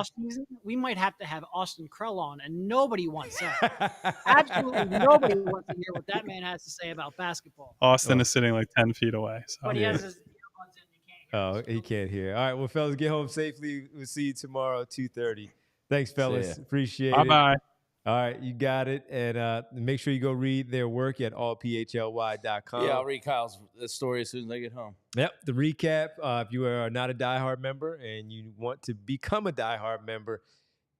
We might have to have Austin Krell on, and nobody wants that. Absolutely nobody wants to hear what that man has to say about basketball. Austin is sitting like 10 feet away. So. But he has his earbuds in, he can't hear. Oh, he can't hear. All right, well, fellas, get home safely. We'll see you tomorrow at 2:30. Thanks, fellas. Appreciate it. Bye-bye. All right, you got it. And make sure you go read their work at allphly.com. Yeah, I'll read Kyle's story as soon as I get home. Yep, the recap. If you are not a diehard member and you want to become a diehard member,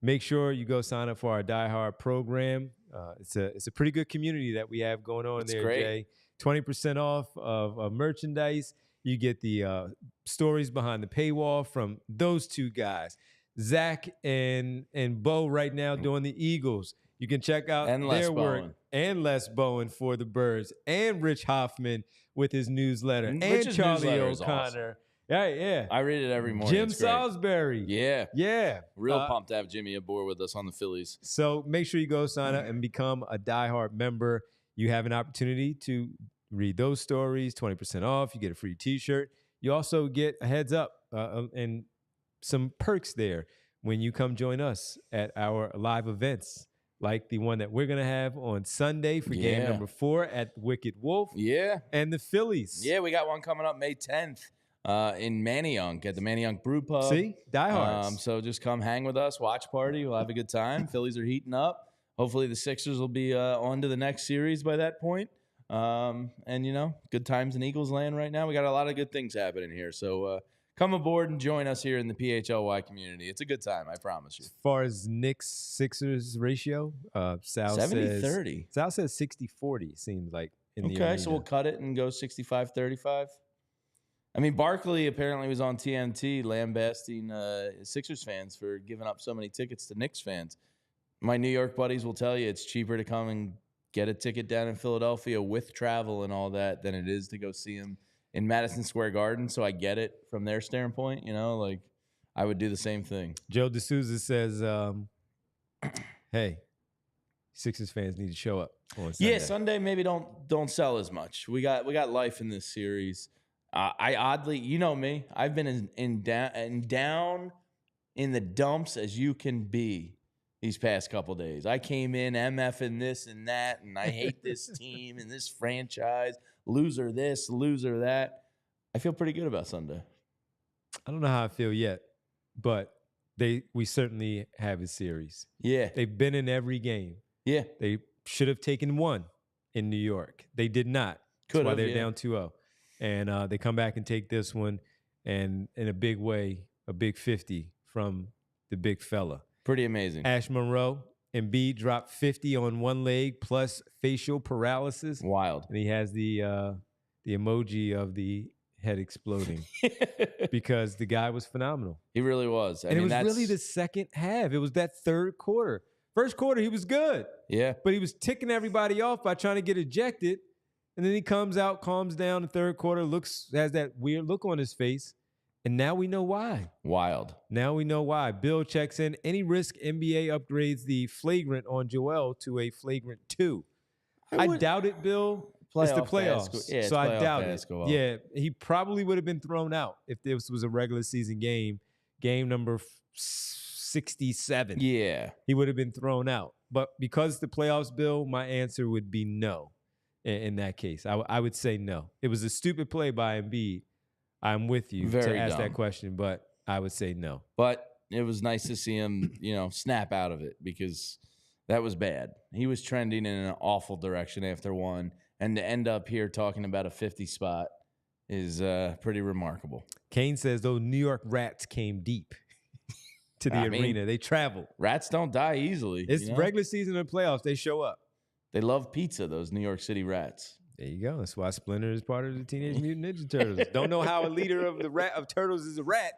make sure you go sign up for our diehard program. It's a pretty good community that we have going on. That's there, great. Jay. 20% off of merchandise. You get the stories behind the paywall from those two guys. Zach and Bo right now doing the Eagles. You can check out their work. And Les Bowen for the Birds. And Rich Hoffman with his newsletter. And Charlie O'Connor. Awesome. Yeah. I read it every morning. Jim Salisbury. Yeah. Real pumped to have Jimmy aboard with us on the Phillies. So make sure you go sign up and become a diehard member. You have an opportunity to read those stories, 20% off. You get a free T-shirt. You also get a heads up and some perks there when you come join us at our live events, like the one that we're going to have on Sunday for game number 4 at Wicked Wolf. Yeah. And the Phillies. Yeah, we got one coming up May 10th in Manayunk at the Manayunk Brew Pub. See? Diehards. So just come hang with us, watch party. We'll have a good time. Phillies are heating up. Hopefully the Sixers will be on to the next series by that point. And, good times in Eagles land right now. We got a lot of good things happening here. So come aboard and join us here in the PHLY community. It's a good time, I promise you. As far as Knicks-Sixers ratio, Sal 70-30. Sal says 60-40, seems like, in the Okay, arena. so we'll cut it and go 65-35. I mean, Barkley apparently was on TNT lambasting Sixers fans for giving up so many tickets to Knicks fans. My New York buddies will tell you it's cheaper to come and get a ticket down in Philadelphia with travel and all that than it is to go see him in Madison Square Garden. So I get it from their standpoint. Like I would do the same thing. Joe D'Souza says, hey, Sixers fans need to show up on Sunday. Yeah, Sunday maybe don't sell as much. We got life in this series. I oddly, you know me, I've been down in the dumps as you can be these past couple days. I came in MFing this and that, and I hate this team and this franchise, loser this, loser that. I feel pretty good about Sunday. I don't know how I feel yet, but we certainly have a series. Yeah. They've been in every game. Yeah. They should have taken one in New York. They did not. That's why they're down 2-0. And they come back and take this one, and in a big way, a big 50 from the big fella. Pretty amazing. Ash Monroe, Embiid dropped 50 on one leg plus facial paralysis. Wild. And he has the emoji of the head exploding because the guy was phenomenal. He really was. It was really the second half. It was that third quarter. First quarter, he was good. Yeah. But he was ticking everybody off by trying to get ejected. And then he comes out, calms down the third quarter, has that weird look on his face. And now we know why. Wild. Now we know why. Bill checks in. Any risk NBA upgrades the flagrant on Joel to a flagrant 2? I doubt it, Bill. It's the playoffs. Yeah, so I doubt it. Yeah, he probably would have been thrown out if this was a regular season game number 67. Yeah. He would have been thrown out. But because the playoffs, Bill, my answer would be no in that case. I would say no. It was a stupid play by Embiid. I'm with you to ask that question, but I would say no. But it was nice to see him, snap out of it because that was bad. He was trending in an awful direction after one, and to end up here talking about a 50 spot is pretty remarkable. Kane says those New York Rats came deep to the arena. They traveled. Rats don't die easily. It's regular season and playoffs. They show up. They love pizza, those New York City Rats. There you go. That's why Splinter is part of the Teenage Mutant Ninja Turtles. Don't know how a leader of Turtles is a rat,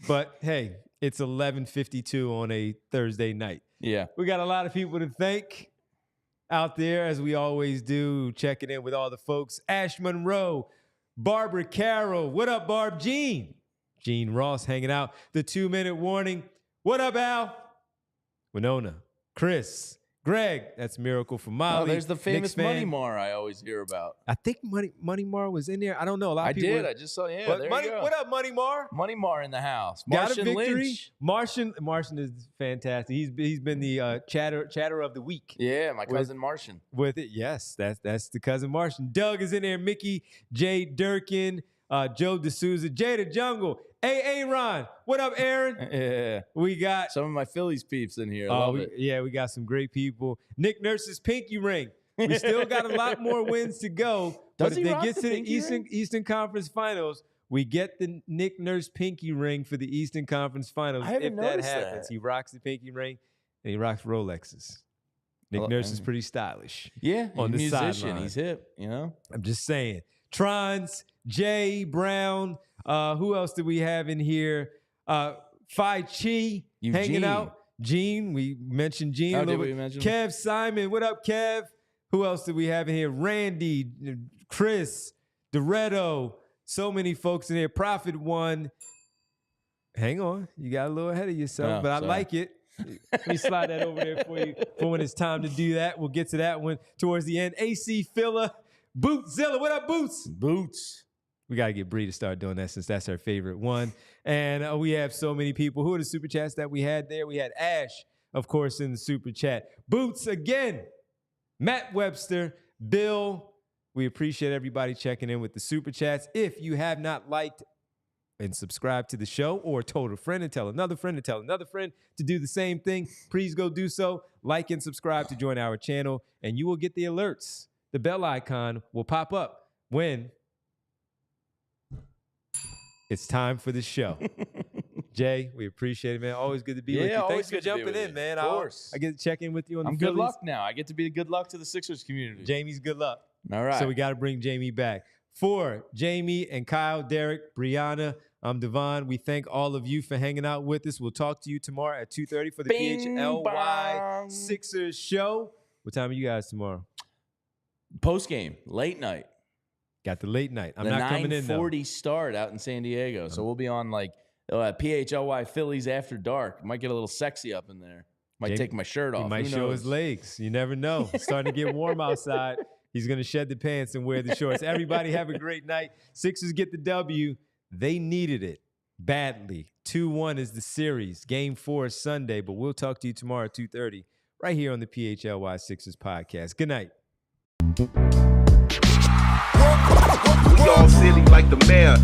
but hey, it's 11:52 on a Thursday night. Yeah, we got a lot of people to thank out there, as we always do, checking in with all the folks. Ash Monroe, Barbara Carroll, what up, Barb? Gene Ross hanging out. The 2-minute warning. What up, Al? Winona, Chris. Greg, that's Miracle for Molly. Oh, there's the famous Money Mar I always hear about. I think Money Mar was in there. I don't know. A lot of people. I just saw. Yeah, but there you go. What up, Money Mar? Money Mar in the house. Got a victory. Lynch. Martian is fantastic. He's been the chatter of the week. Yeah, my cousin Martian. With it, yes, that's the cousin Martian. Doug is in there. Mickey, Jay Durkin, Joe D'Souza, Jay the Jungle. Hey, Ron. What up, Aaron? Yeah. We got some of my Phillies peeps in here. Love it. Yeah, we got some great people. Nick Nurse's pinky ring. We still got a lot more wins to go. Does but he if they rock get the to the pinky Eastern Conference Finals, we get the Nick Nurse pinky ring for the Eastern Conference Finals. I haven't if that noticed happens, that. He rocks the pinky ring and he rocks Rolexes. Nick Nurse is pretty stylish. Yeah, on the he's a musician. sideline. He's hip, I'm just saying. Trons, Jay Brown. Who else do we have in here? Phi Chi hanging out. Gene, we mentioned Gene a little bit. Kev Simon, what up, Kev? Who else do we have in here? Randy, Chris, Doretto, so many folks in here. Prophet One. Hang on, you got a little ahead of yourself, but I like it. Let me slide that over there for you for when it's time to do that. We'll get to that one towards the end. AC Filler, Bootzilla, what up, Boots? Boots. We got to get Bree to start doing that since that's her favorite one. And we have so many people. Who are the super chats that we had there? We had Ash, of course, in the super chat. Boots again. Matt Webster, Bill. We appreciate everybody checking in with the super chats. If you have not liked and subscribed to the show or told a friend and tell another friend and tell another friend to do the same thing, please go do so. Like and subscribe to join our channel, and you will get the alerts the bell icon will pop up when it's time for the show. Jay, we appreciate it, man. Always good to be with you. Thanks for jumping in, man. Of course. I get to check in with you on the good Phillies. luck now. I get to be good luck to the Sixers community. Jamie's good luck. All right. So we got to bring Jamie back. For Jamie and Kyle, Derek, Brianna, I'm Devon. We thank all of you for hanging out with us. We'll talk to you tomorrow at 2:30 for the PHLY Sixers show. What time are you guys tomorrow? Postgame, late night. Got the late night. I'm the not coming in, though. 9:40 start out in San Diego. So we'll be on like PHLY Phillies After Dark. Might get a little sexy up in there. Might take my shirt off. He might show his legs. You never know. It's starting to get warm outside. He's going to shed the pants and wear the shorts. Everybody have a great night. Sixers get the W. They needed it badly. 2-1 is the series. Game 4 is Sunday, but we'll talk to you tomorrow at 2:30 right here on the PHLY Sixers podcast. Good night. We all silly like the mayor.